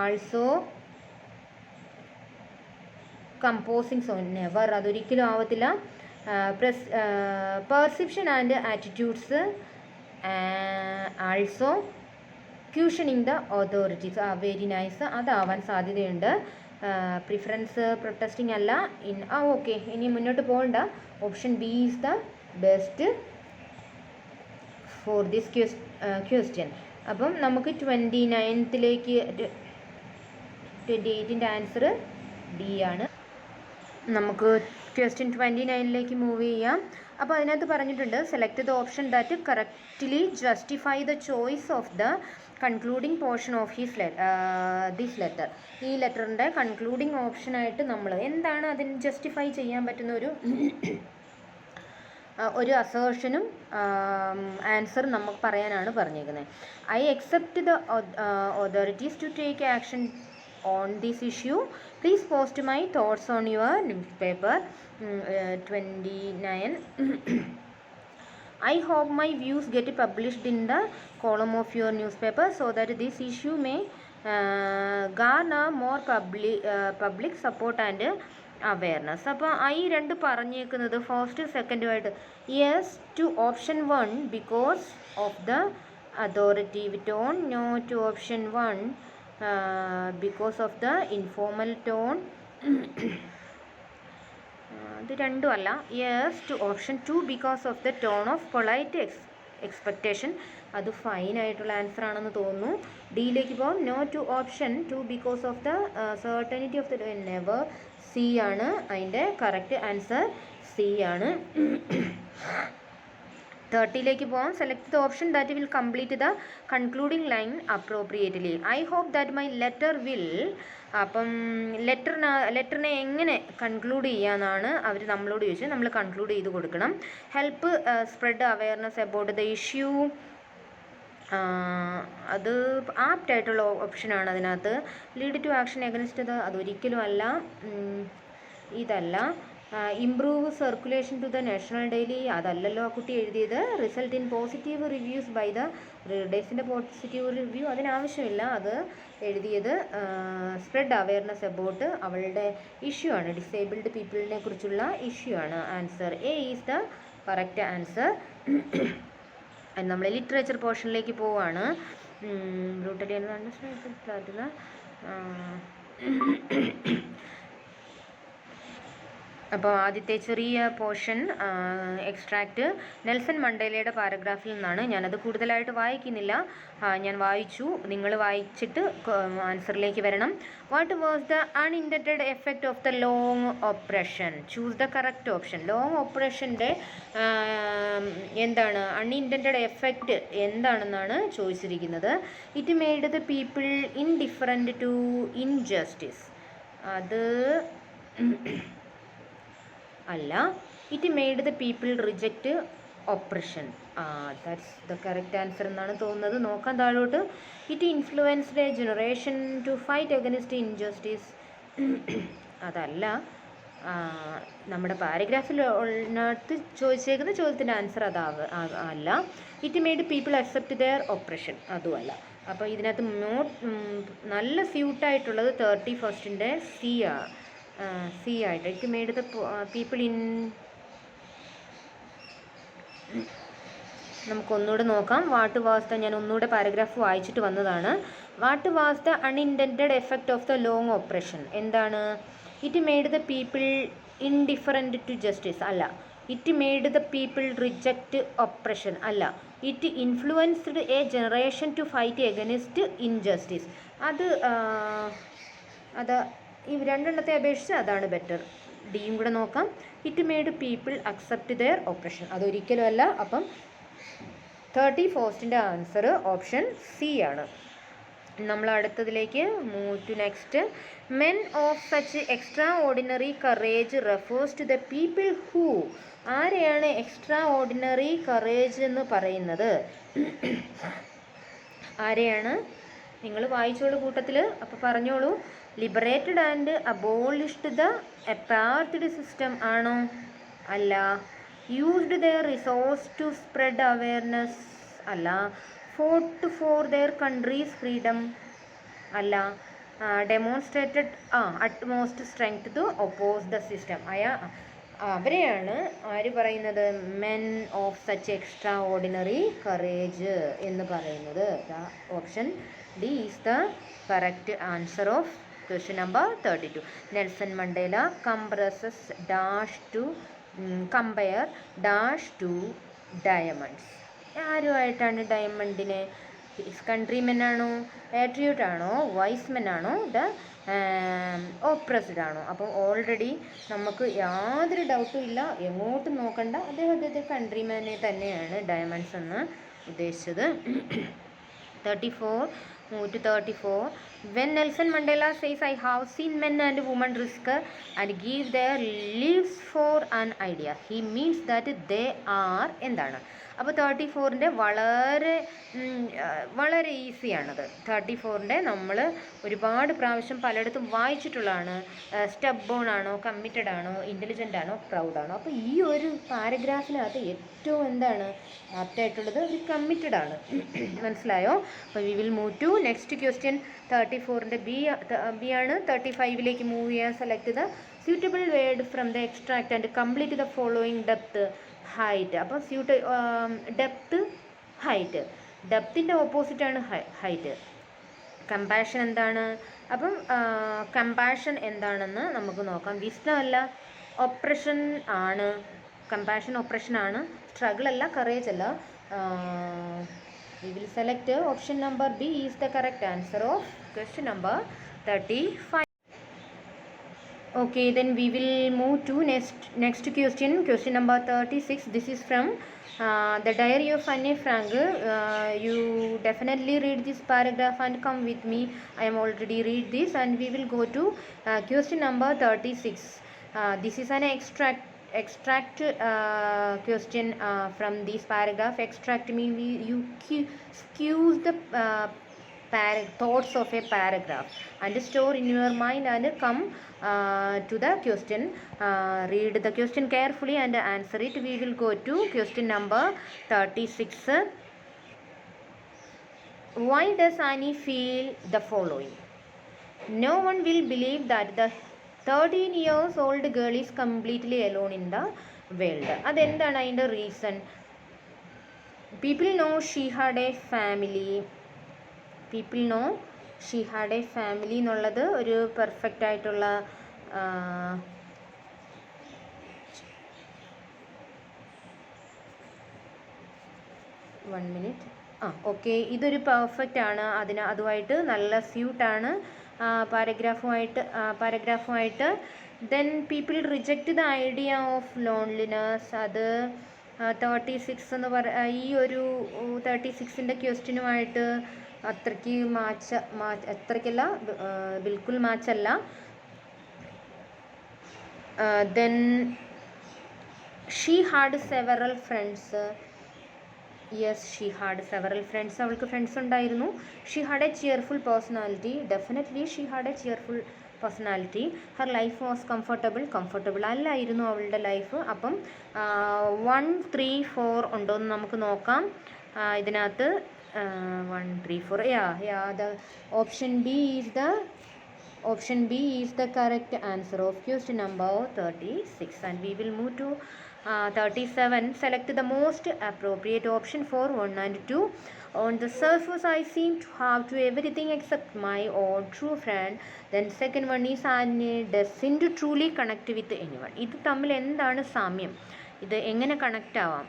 also composing zone never അതൊരിക്കലും ആവത്തില്ല. Perception and attitudes also questioning the authorities very nice അതാവാൻ സാധ്യതയുണ്ട്. പ്രിഫറൻസ് പ്രൊട്ടസ്റ്റിംഗ് അല്ല. ഓക്കെ, ഇനി മുന്നോട്ട് പോകണ്ട. Option B is the best for this question. അപ്പം നമുക്ക് 29th 28ൻ്റെ ആൻസർ ഡി ആണ്. നമുക്ക് ക്വസ്റ്റ്യൻ 29 മൂവ് ചെയ്യാം. അപ്പോൾ അതിനകത്ത് പറഞ്ഞിട്ടുണ്ട്, select the option that correctly justify the choice of the concluding portion of this letter. ഈ ലെറ്ററിൻ്റെ കൺക്ലൂഡിങ് ഓപ്ഷനായിട്ട് നമ്മൾ എന്താണ് അതിന് ജസ്റ്റിഫൈ ചെയ്യാൻ പറ്റുന്ന ഒരു അസേർഷനും ആൻസർ നമുക്ക് പറയാനാണ് പറഞ്ഞേക്കുന്നത്. I accept the authorities to take action on this issue. Please post my thoughts on your newspaper. 29. I hope my views get published in the column of your newspaper so that this issue may garner more public support and awareness. അപ്പോൾ ഈ രണ്ട് പറഞ്ഞേക്കുന്നത് first സെക്കൻഡുമായിട്ട് yes to option 1 because of the authoritative tone, no to option 1 because of the informal tone. ഇത് രണ്ടും അല്ല. Yes to option 2 because of the tone of polite expectation. അത് fine ആയിട്ടുള്ള ആൻസർ ആണെന്ന് തോന്നുന്നു. ഡിയിലേക്ക് പോകാം. No to option 2 because of the certainty of the never. C ആണ് അതിൻ്റെ കറക്റ്റ് ആൻസർ. സി ആണ്. 30ലേക്ക് പോകാം. Select the option that will complete the concluding line appropriately. I hope that my letter will. അപ്പം ലെറ്ററിനെ എങ്ങനെ കൺക്ലൂഡ് ചെയ്യാമെന്നാണ് അവർ നമ്മളോട് ചോദിച്ചത്. നമ്മൾ കൺക്ലൂഡ് ചെയ്ത് കൊടുക്കണം. Help spread awareness about the issue. അത് ആപ്റ്റായിട്ടുള്ള ഓപ്ഷനാണ് അതിനകത്ത്. Lead to action against the, അതൊരിക്കലും അല്ല. ഇതല്ല. Improve circulation to the national daily, അതല്ലല്ലോ ആ കുട്ടി എഴുതിയത്. Result in positive reviews by the റീഡേഴ്സിൻ്റെ പോസിറ്റീവ് റിവ്യൂ അതിനാവശ്യമില്ല, അത് എഴുതിയത് സ്പ്രെഡ് അവയർനെസ് അബൌട്ട് അവളുടെ ഇഷ്യൂ ആണ്, ഡിസേബിൾഡ് പീപ്പിളിനെ കുറിച്ചുള്ള ഇഷ്യൂ ആണ്. Answer A is the correct answer. നമ്മൾ ലിറ്ററേച്ചർ പോർഷനിലേക്ക് പോവുകയാണ്. Brutally understand. അപ്പോൾ ആദ്യത്തെ ചെറിയ പോർഷൻ എക്സ്ട്രാക്റ്റ് നെൽസൺ മണ്ടേലയുടെ പാരഗ്രാഫിൽ നിന്നാണ്. ഞാനത് കൂടുതലായിട്ട് വായിക്കുന്നില്ല, ഞാൻ വായിച്ചു. നിങ്ങൾ വായിച്ചിട്ട് ആൻസറിലേക്ക് വരണം. What was the unintended effect of the long operation? Choose the correct option. Long ഓപ്പറേഷൻ്റെ എന്താണ് അൺഇൻറ്റൻഡഡ് എഫക്റ്റ് എന്താണെന്നാണ് ചോദിച്ചിരിക്കുന്നത്. It made the people indifferent to injustice. അത് അല്ല. It made the people reject oppression. That's the correct answer എന്നാണ് തോന്നുന്നത്. നോക്കാൻ താഴോട്ട്. It influenced a generation to fight against injustice. അതല്ല. നമ്മുടെ പാരഗ്രാഫിനകത്ത് ചോദിച്ചേക്കുന്ന ചോദ്യത്തിൻ്റെ ആൻസർ അല്ല. It made people accept their oppression. അതുമല്ല. അപ്പോൾ ഇതിനകത്ത് നല്ല സ്യൂട്ടായിട്ടുള്ളത് 31st സി ആയിട്ട്. It made the people in. നമുക്കൊന്നുകൂടെ നോക്കാം. വാട്ട് വാസ് ദ, ഞാൻ ഒന്നുകൂടെ പാരഗ്രാഫ് വായിച്ചിട്ട് വന്നതാണ്. What was the unintended effect of the long operation? എന്താണ്? It made the people indifferent to justice. അല്ല. It made the people reject oppression. അല്ല. It influenced a generation to fight against injustice. അത് ഈ രണ്ടെണ്ണത്തെ അപേക്ഷിച്ച് അതാണ് ബെറ്റർ. ഡിയും കൂടെ നോക്കാം. It made people accept their operation. അതൊരിക്കലും അല്ല. അപ്പം 31st ആൻസർ ഓപ്ഷൻ സി ആണ്. നമ്മൾ അടുത്തതിലേക്ക് move to next. Men of such extraordinary courage refers to the people who. ആരെയാണ് എക്സ്ട്രാ ഓർഡിനറി കറേജ് എന്ന് പറയുന്നത്? ആരെയാണ്? നിങ്ങൾ വായിച്ചോളൂ കൂട്ടത്തിൽ. അപ്പോൾ പറഞ്ഞോളൂ. Liberated and abolished the apartheid system ആണോ? അല്ല. Used their resource to spread awareness. അല്ല. Fought for their country's freedom. അല്ല. Demonstrated utmost strength to oppose the system. അവരെയാണ് ആര് പറയുന്നത്? Men of such extraordinary courage എന്ന് പറയുന്നത്. Option D is the correct answer of Question number 32. Nelson Mandela compresses dash to compare dash to diamonds. ആരുമായിട്ടാണ് ഡയമണ്ടിനെ? Countrymen ആണോ, patriot ആണോ, wise men ആണോ, ഓപ്രസ്ഡ് ആണോ? അപ്പോൾ ഓൾറെഡി നമുക്ക് യാതൊരു ഡൗട്ടും ഇല്ല, എങ്ങോട്ടും നോക്കണ്ട, അദ്ദേഹത്തെ കൺട്രിമാനെ തന്നെയാണ് ഡയമണ്ട്സ് എന്ന് ഉദ്ദേശിച്ചത്. 34. Move to 34. When Nelson Mandela says, I have seen men and women risk and give their lives for an idea, he means that they are എന്താണ്? അപ്പോൾ 34ൻ്റെ വളരെ ഈസിയാണത്. 34ൻ്റെ നമ്മൾ ഒരുപാട് പ്രാവശ്യം പലയിടത്തും വായിച്ചിട്ടുള്ളതാണ്. സ്റ്റബ്ബോൺ ആണോ, കമ്മിറ്റഡ് ആണോ, ഇൻ്റലിജൻ്റ് ആണോ, പ്രൗഡ് ആണോ? അപ്പോൾ ഈ ഒരു പാരഗ്രാഫിനകത്ത് ഏറ്റവും എന്താണ് ആപ്റ്റായിട്ടുള്ളത്? ഒരു കമ്മിറ്റഡ് ആണ്. മനസ്സിലായോ? അപ്പോൾ we will move to next question. 34ൻ്റെ ബി ആണ്. 35ലേക്ക് മൂവ് ചെയ്യാൻ സെലക്ട് ചെയ്ത suitable word from the extract and complete the following depth height. അപ്പോൾ ഡെപ്ത് ഹൈറ്റ്, ഡെപ്തിൻ്റെ ഓപ്പോസിറ്റാണ് ഹൈറ്റ്. കമ്പാഷൻ എന്താണ്? അപ്പം കമ്പാഷൻ എന്താണെന്ന് നമുക്ക് നോക്കാം. വിസ്ഡം അല്ല, ഒപ്രഷൻ ആണ്. കമ്പാഷൻ ഒപ്രഷൻ ആണ്, സ്ട്രഗിൾ അല്ല, കറേജ് അല്ല. We will select option number B is the correct answer of question number 35. Okay, then we will move to next question. Question number 36. This is from the diary of Anne Frank. You definitely read this paragraph and come with me. I am already read this, and we will go to question number 36. This is an extract question from this paragraph. Extract means you skews the thoughts of a paragraph and store in your mind and come to the question. Read the question carefully and answer it. We will go to question number 36. Why does Annie feel the following? No one will believe that the 13 years old girl is completely alone in the world. അതെന്താണ് അതിൻ്റെ reason? People know she had a family. People know she had a family എന്നുള്ളത് ഒരു perfect ആയിട്ടുള്ള okay, ഇതൊരു perfect ആണ്. അതുമായിട്ട് നല്ല സ്യൂട്ടാണ് പാരഗ്രാഫുമായിട്ട്. Then people reject the idea of loneliness. അത് 36 എന്ന് ഈ ഒരു 36ൻ്റെ ക്വസ്റ്റ്യനുമായിട്ട് അത്രയ്ക്കല്ല, ബിൽക്കുൽ മാച്ചല്ല. Then she had several friends. Yes, she had several friends. അവൾക്ക് ഫ്രണ്ട്സ് ഉണ്ടായിരുന്നു. She had a cheerful personality. Definitely she had a cheerful personality. Her life was comfortable അല്ലായിരുന്നു അവളുടെ ലൈഫ്. അപ്പം 1, 3, 4 ഉണ്ടോയെന്ന് നമുക്ക് നോക്കാം. ഇതിനകത്ത് 1, 3, 4. The option B is the correct answer of question number 36. And we will move to 37. Select the most appropriate option for 1 and 2. On the surface I seem to have to everything except my own true friend. Then second one is Annie doesn't truly connect with anyone. ഇത് തമ്മിൽ എന്താണ് സാമ്യം? ഇത് എങ്ങനെ connect ആവാം?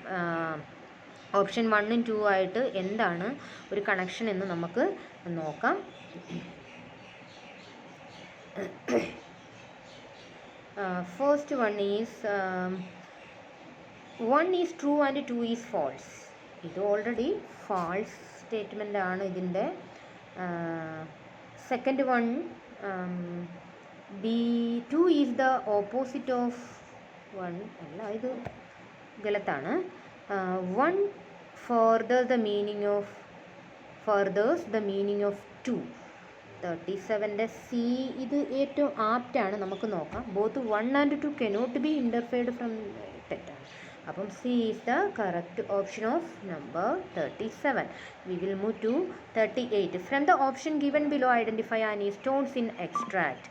Option 1ഉം 2 ആയിട്ട് എന്താണ് ഒരു കണക്ഷൻ എന്ന് നമുക്ക് നോക്കാം. First one is 1 is true and 2 is false. ഇത് ഓൾറെഡി ഫാൾസ് സ്റ്റേറ്റ്മെൻ്റ് ആണ് ഇതിൻ്റെ. Second one, 2 is the opposite of 1 അല്ല, ഇത് ഗലത്താണ്. 1 furthers the meaning of 2. 37ൻ്റെ സി ഇത് ഏറ്റവും ആപ്റ്റാണ്, നമുക്ക് നോക്കാം. Both 1 and 2 cannot be interfered from തെറ്റാണ്. അപ്പം C is the correct option of number 37. We will move to 38. From the option given below identify Annie's tones in extract.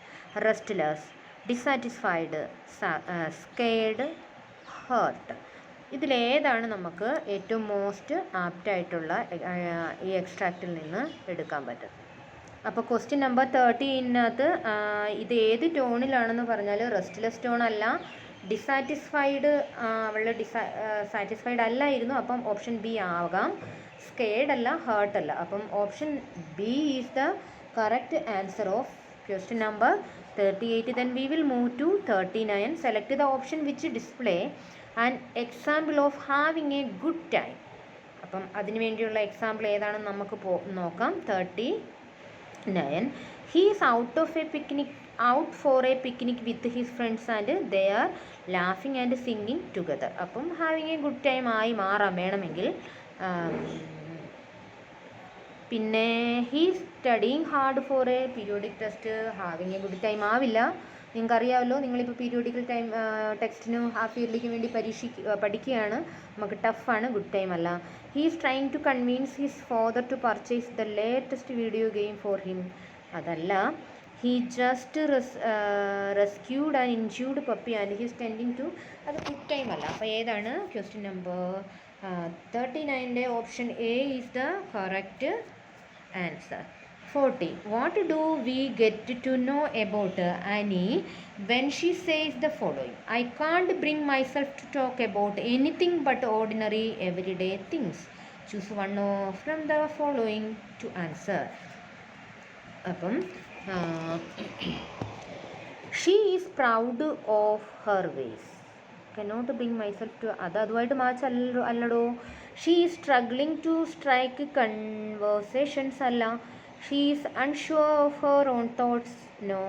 Restless, dissatisfied, scared, hurt. ഇതിലേതാണ് നമുക്ക് ഏറ്റവും most ആപ്റ്റായിട്ടുള്ള ഈ എക്സ്ട്രാക്റ്റിൽ നിന്ന് എടുക്കാൻ പറ്റുന്നത്? അപ്പോൾ ക്വസ്റ്റ്യൻ നമ്പർ 13-നകത്ത് ഇത് ഏത് ടോണിലാണെന്ന് പറഞ്ഞാൽ റെസ്റ്റ്ലെസ് ടോൺ അല്ല, ഡിസാറ്റിസ്ഫൈഡ്, അവളുടെ സാറ്റിസ്ഫൈഡ് അല്ലായിരുന്നു. അപ്പം ഓപ്ഷൻ ബി ആകാം. സ്കേഡ് അല്ല, ഹേർട്ട് അല്ല. അപ്പം option B is the correct answer of question number 38. Then we will move to 39. Select the option which display an example of having a good time. അപ്പം അതിന് വേണ്ടിയുള്ള example ഏതാണെന്ന് നമുക്ക് നോക്കാം. 39. He is out for a picnic with his friends and they are laughing and singing together. അപ്പം having a good time ആയി മാറാം വേണമെങ്കിൽ. പിന്നെ he studying hard for a periodic test, having a good time ആവില്ല. നിങ്ങൾക്കറിയാമല്ലോ, നിങ്ങളിപ്പോൾ periodical time ടെക്സ്റ്റിനും half ഇയർലിക്കും വേണ്ടി പഠിക്കുകയാണ്. നമുക്ക് ടഫാണ്, ഗുഡ് ടൈം അല്ല. He is trying to convince his father to purchase the latest video game for him, അതല്ല. He just rescued and injured puppy and he's tending to, അത് ഗുഡ് ടൈം അല്ല. അപ്പോൾ ഏതാണ് ക്വസ്റ്റ്യൻ നമ്പർ 39-ൻ്റെ option A is the correct answer. 40. What do we get to know about Annie when she says the following? I can't bring myself to talk about anything but ordinary everyday things. Choose one from the following to answer. അപ്പം she is proud of her ways. Cannot bring myself to, അതുമായിട്ട് match അല്ലടോ. She is struggling to strike conversations അല്ല. She is unsure of her own thoughts, no.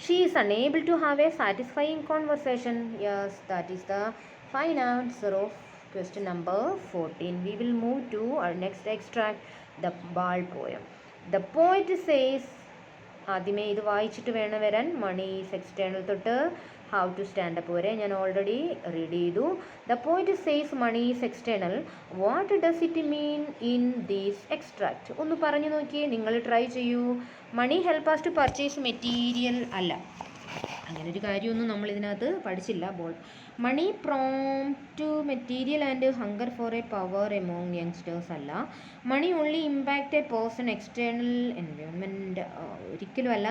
She is unable to have a satisfying conversation, yes. That is the fine answer of question number 14. We will move to our next extract, the ball poem. The poet says, ആദ്യമേ ഇത് വായിച്ചിട്ട് വേണം വരാൻ. Money is external തൊട്ട് how to stand up വരെ ഞാൻ already read ചെയ്തു. The point says money is external. What does it mean in these extract? ഒന്ന് പറഞ്ഞു നോക്കിയേ, നിങ്ങൾ ട്രൈ ചെയ്യൂ. Money help us to purchase material അല്ല, അങ്ങനെ ഒരു കാര്യമൊന്നും നമ്മൾ ഇതിനകത്ത് പഠിച്ചില്ല. Money prompt material and hunger for a power among youngsters അല്ല. Money only impact a person external environment, ഒരിക്കലും അല്ല.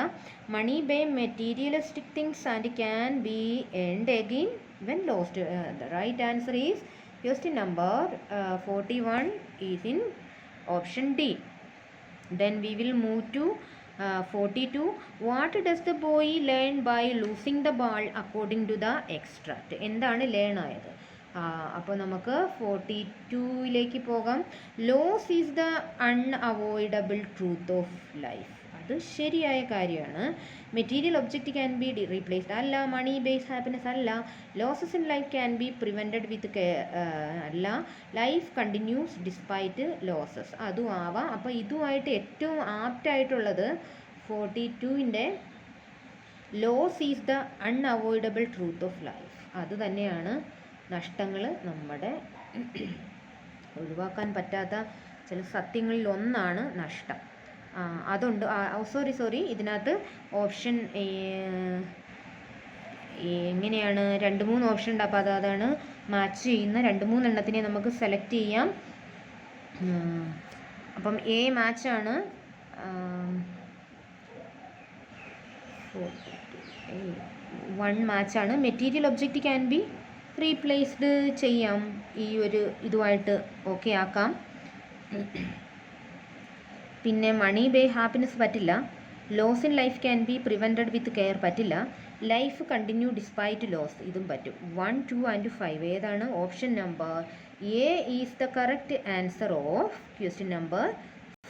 Money buy materialistic things and can be end again when lost. The right answer is question number 41 is in option D. Then we will move to 42. What does the boy learn by losing the ball according to the extract? എന്താണ് learn ആയത്? അപ്പോൾ നമുക്ക് 42-ലേക്ക് പോകാം. Loss is the unavoidable truth of life, അത് ശരിയായ കാര്യമാണ്. Material object can be replaced അല്ല. മണി ബേസ് ഹാപ്പിനെസ് അല്ല. Losses in life can be prevented with അല്ല. ലൈഫ് കണ്ടിന്യൂസ് ഡിസ്പൈറ്റ് ലോസസ്, അതും ആവാം. അപ്പോൾ ഇതുമായിട്ട് ഏറ്റവും ആപ്റ്റായിട്ടുള്ളത് 42-ൻ്റെ loss is the unavoidable truth of life, അത് തന്നെയാണ്. നഷ്ടങ്ങൾ നമ്മുടെ ഒഴിവാക്കാൻ പറ്റാത്ത ചില സത്യങ്ങളിൽ ഒന്നാണ് നഷ്ടം. അതുണ്ട്. സോറി, ഇതിനകത്ത് ഓപ്ഷൻ എങ്ങനെയാണ്, 2-3 ഓപ്ഷൻ ഉണ്ട്. അപ്പോൾ അതാണ് മാച്ച് ചെയ്യുന്ന 2-3 എണ്ണത്തിനെ നമുക്ക് സെലക്ട് ചെയ്യാം. അപ്പം എ മാച്ചാണ്. 1 മാച്ചാണ്. Material object can be replaced ചെയ്യാം, ഈ ഒരു ഇതുമായിട്ട് ഓക്കെ ആക്കാം. പിന്നെ മണി ബൈ ഹാപ്പിനെസ് പറ്റില്ല. Loss in life can be prevented with care പറ്റില്ല. ലൈഫ് കണ്ടിന്യൂ ഡിസ്പൈറ്റ് ലോസ്, ഇതും പറ്റും. 1, 2 and 5 ഏതാണ്? Option number A is the correct answer of question number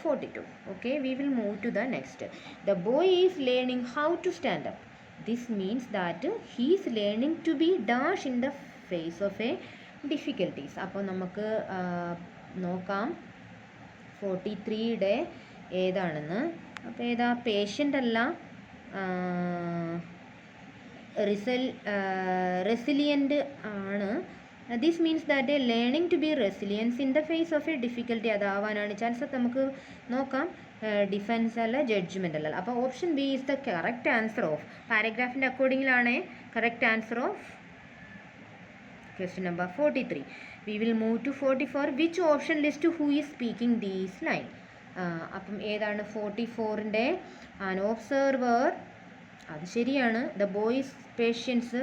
42. Okay, we will move to the next. The boy is learning how to stand up. This means that he is learning to be dash in the face of a difficulties. അപ്പോൾ നമുക്ക് നോക്കാം 43-യുടെ ഏതാണെന്ന്. അപ്പോൾ ഏതാ? Patient അല്ല, resilient ആണ്. This means that learning to be resilience in the face of a difficulty, അതാവാനാണ് chance. നമുക്ക് നോക്കാം. ഡിഫെൻസ് അല്ല, ജഡ്ജ്മെൻ്റ് അല്ല. അപ്പോൾ option B is the correct answer of, പാരഗ്രാഫിൻ്റെ അക്കോർഡിങ്ങിലാണ് correct answer of question number 43. We will move to 44. Which option lists who is speaking these line? അപ്പം ഏതാണ് 44ൻ്റെ ആൻ ഒബ്സർവർ, അത് ശരിയാണ്. The boys patience,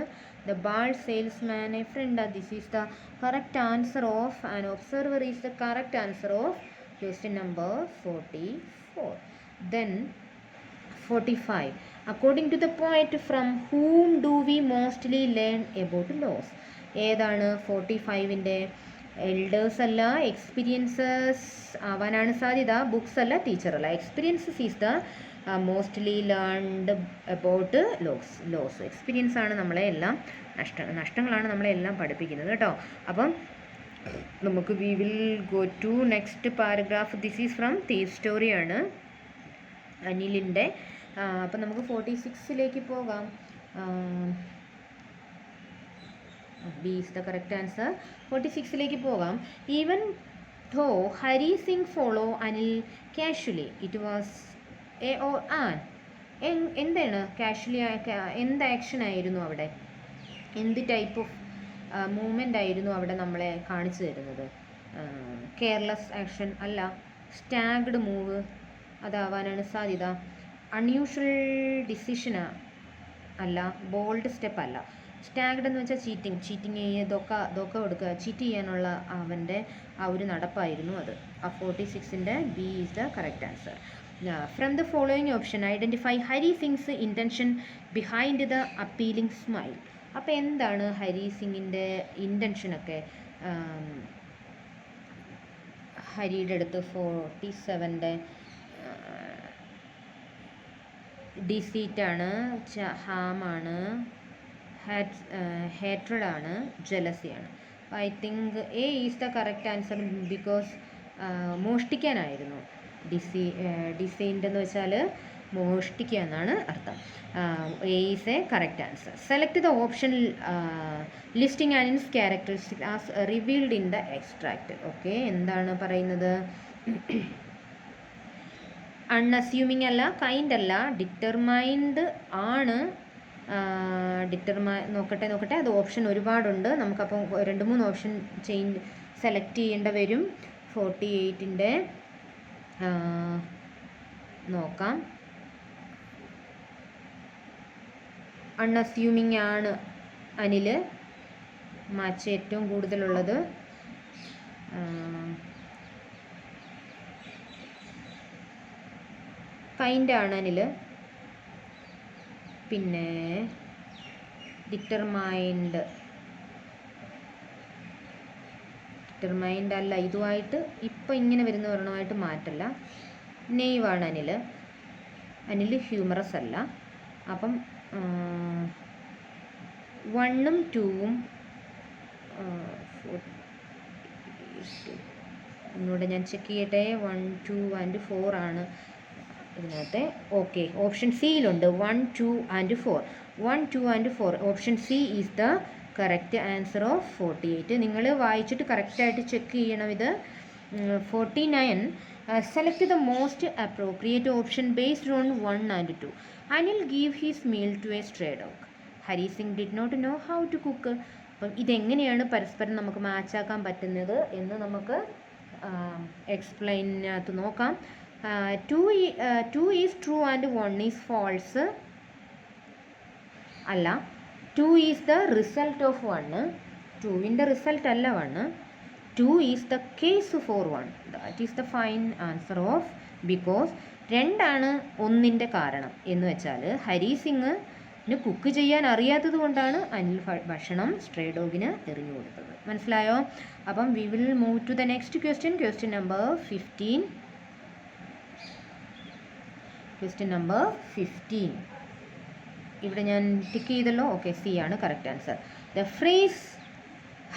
the ball salesman, a friend. This is the correct answer of an observer is the correct answer of question number 44. Then 45. According to the poet, from whom do we mostly learn about laws? ഏതാണ് 45ൻ്റെ? Elders അല്ല, experiences ആവാനാണ് സാധ്യത. Books അല്ല, teacher അല്ല. Experiences is the mostly learned about loss. Experience ആണ് നമ്മളെ എല്ലാം നഷ്ടങ്ങളാണ് നമ്മളെ എല്ലാം പഠിപ്പിക്കുന്നത് കേട്ടോ. അപ്പം നമുക്ക് we will go to next paragraph. This is from thief സ്റ്റോറിയാണ്, അനിലിൻ്റെ. അപ്പം നമുക്ക് 46ലേക്ക് പോകാം. B is the correct answer. 46ലേക്ക് പോകാം. Even though Hari Singh follow Anil casually, it was a or an. എന്താണ് കാഷ്വലി? എന്ത് ആക്ഷൻ ആയിരുന്നു അവിടെ? എന്ത് ടൈപ്പ് ഓഫ് മൂവ്മെൻ്റ് ആയിരുന്നു അവിടെ നമ്മളെ കാണിച്ചു തരുന്നത്? കെയർലെസ് ആക്ഷൻ അല്ല. സ്റ്റാഗ്ഡ് മൂവ് അതാവാനാണ് സാധ്യത. അൺയൂഷ്വൽ ഡിസിഷൻ അല്ല. ബോൾഡ് സ്റ്റെപ്പ് അല്ല. സ്റ്റാഗ്ഡ് എന്ന് വെച്ചാൽ ചീറ്റിങ് ദൊക്ക കൊടുക്കുക, ചീറ്റ് ചെയ്യാനുള്ള അവൻ്റെ ആ ഒരു നടപ്പായിരുന്നു അത്. ആ 46ൻ്റെ B is the correct answer. From the following option identify Hari Singh's intention behind the appealing smile. അപ്പോൾ എന്താണ് ഹരി സിംഗിൻ്റെ ഇൻറ്റൻഷനൊക്കെ? ഹരിയുടെ അടുത്ത് 47ൻ്റെ ഡിസീറ്റാണ്, ഹാമാണ്, hatred ആണ്, ജലസിയാണ്. I think A is the correct answer because മോഷ്ടിക്കാനായിരുന്നു. ഡിസൈൻഡ് എന്ന് വെച്ചാൽ മോഷ്ടിക്കുക എന്നാണ് അർത്ഥം. A is A correct answer. Select the option listing and characteristic as revealed in the extract. Okay, എന്താണ് പറയുന്നത്? അൺഅസ്യൂമിങ് അല്ല, കൈൻഡ് അല്ല, ഡിറ്റർമൈൻഡ് ആണ്. നോക്കട്ടെ, അത് ഓപ്ഷൻ ഒരുപാടുണ്ട്. നമുക്കപ്പോൾ 2-3 ഓപ്ഷൻ സെലക്ട് ചെയ്യേണ്ട വരും. 48ൻ്റെ നോക്കാം. അൺഅസ്യൂമിങ് ആണ് അനിൽ. മാച്ച് ഏറ്റവും കൂടുതലുള്ളത്. കൈൻഡാണ് അനിൽ. പിന്നെ ഡിറ്റർമൈൻഡ് അല്ല. ഇതുമായിട്ട് ഇപ്പം ഇങ്ങനെ വരുന്ന ഒരെണ്ണമായിട്ട് മാറ്റല്ല. നെയ്വാണ് അനിൽ ഹ്യൂമറസ് അല്ല. അപ്പം 1ഉം 2ഉം ഒന്നുകൂടെ ഞാൻ ചെക്ക് ചെയ്യട്ടെ. 1, 2 and 4 ആണ് ഇതിനകത്തെ. ഓക്കെ, ഓപ്ഷൻ സിയിലുണ്ട് 1, 2 and 4. 1, 2 and 4. Option C is the correct answer of 48. നിങ്ങൾ വായിച്ചിട്ട് കറക്റ്റായിട്ട് ചെക്ക് ചെയ്യണം ഇത്. 49. Select the most appropriate option based on 1 and 2. Anil give his meal to a stray dog. Hari Singh did not know how to cook. അപ്പം ഇതെങ്ങനെയാണ് പരസ്പരം നമുക്ക് മാച്ചാക്കാൻ പറ്റുന്നത് എന്ന് നമുക്ക് എക്സ്പ്ലെയിനകത്ത് നോക്കാം. 2 is true and 1 is false അല്ല. 2 ഈസ് ദ റിസൾട്ട് ഓഫ് 1. 2ൻ്റെ റിസൾട്ട് അല്ല 1. 2 is the case for 1. That is the fine answer of. Because 2 ആണ് 1ൻ്റെ കാരണം എന്ന് വെച്ചാൽ ഹരി സിംഗിന് കുക്ക് ചെയ്യാൻ അറിയാത്തത് കൊണ്ടാണ് അനിൽ ഭക്ഷണം സ്ട്രേ ഡോഗിന് എറിഞ്ഞു കൊടുത്തത്. മനസ്സിലായോ? അപ്പം we will move to the next question. Question number 15. Question number 15 ഇവിടെ ഞാൻ ടിക്ക് ചെയ്തല്ലോ. ഓക്കെ, സി ആണ് correct answer. The phrase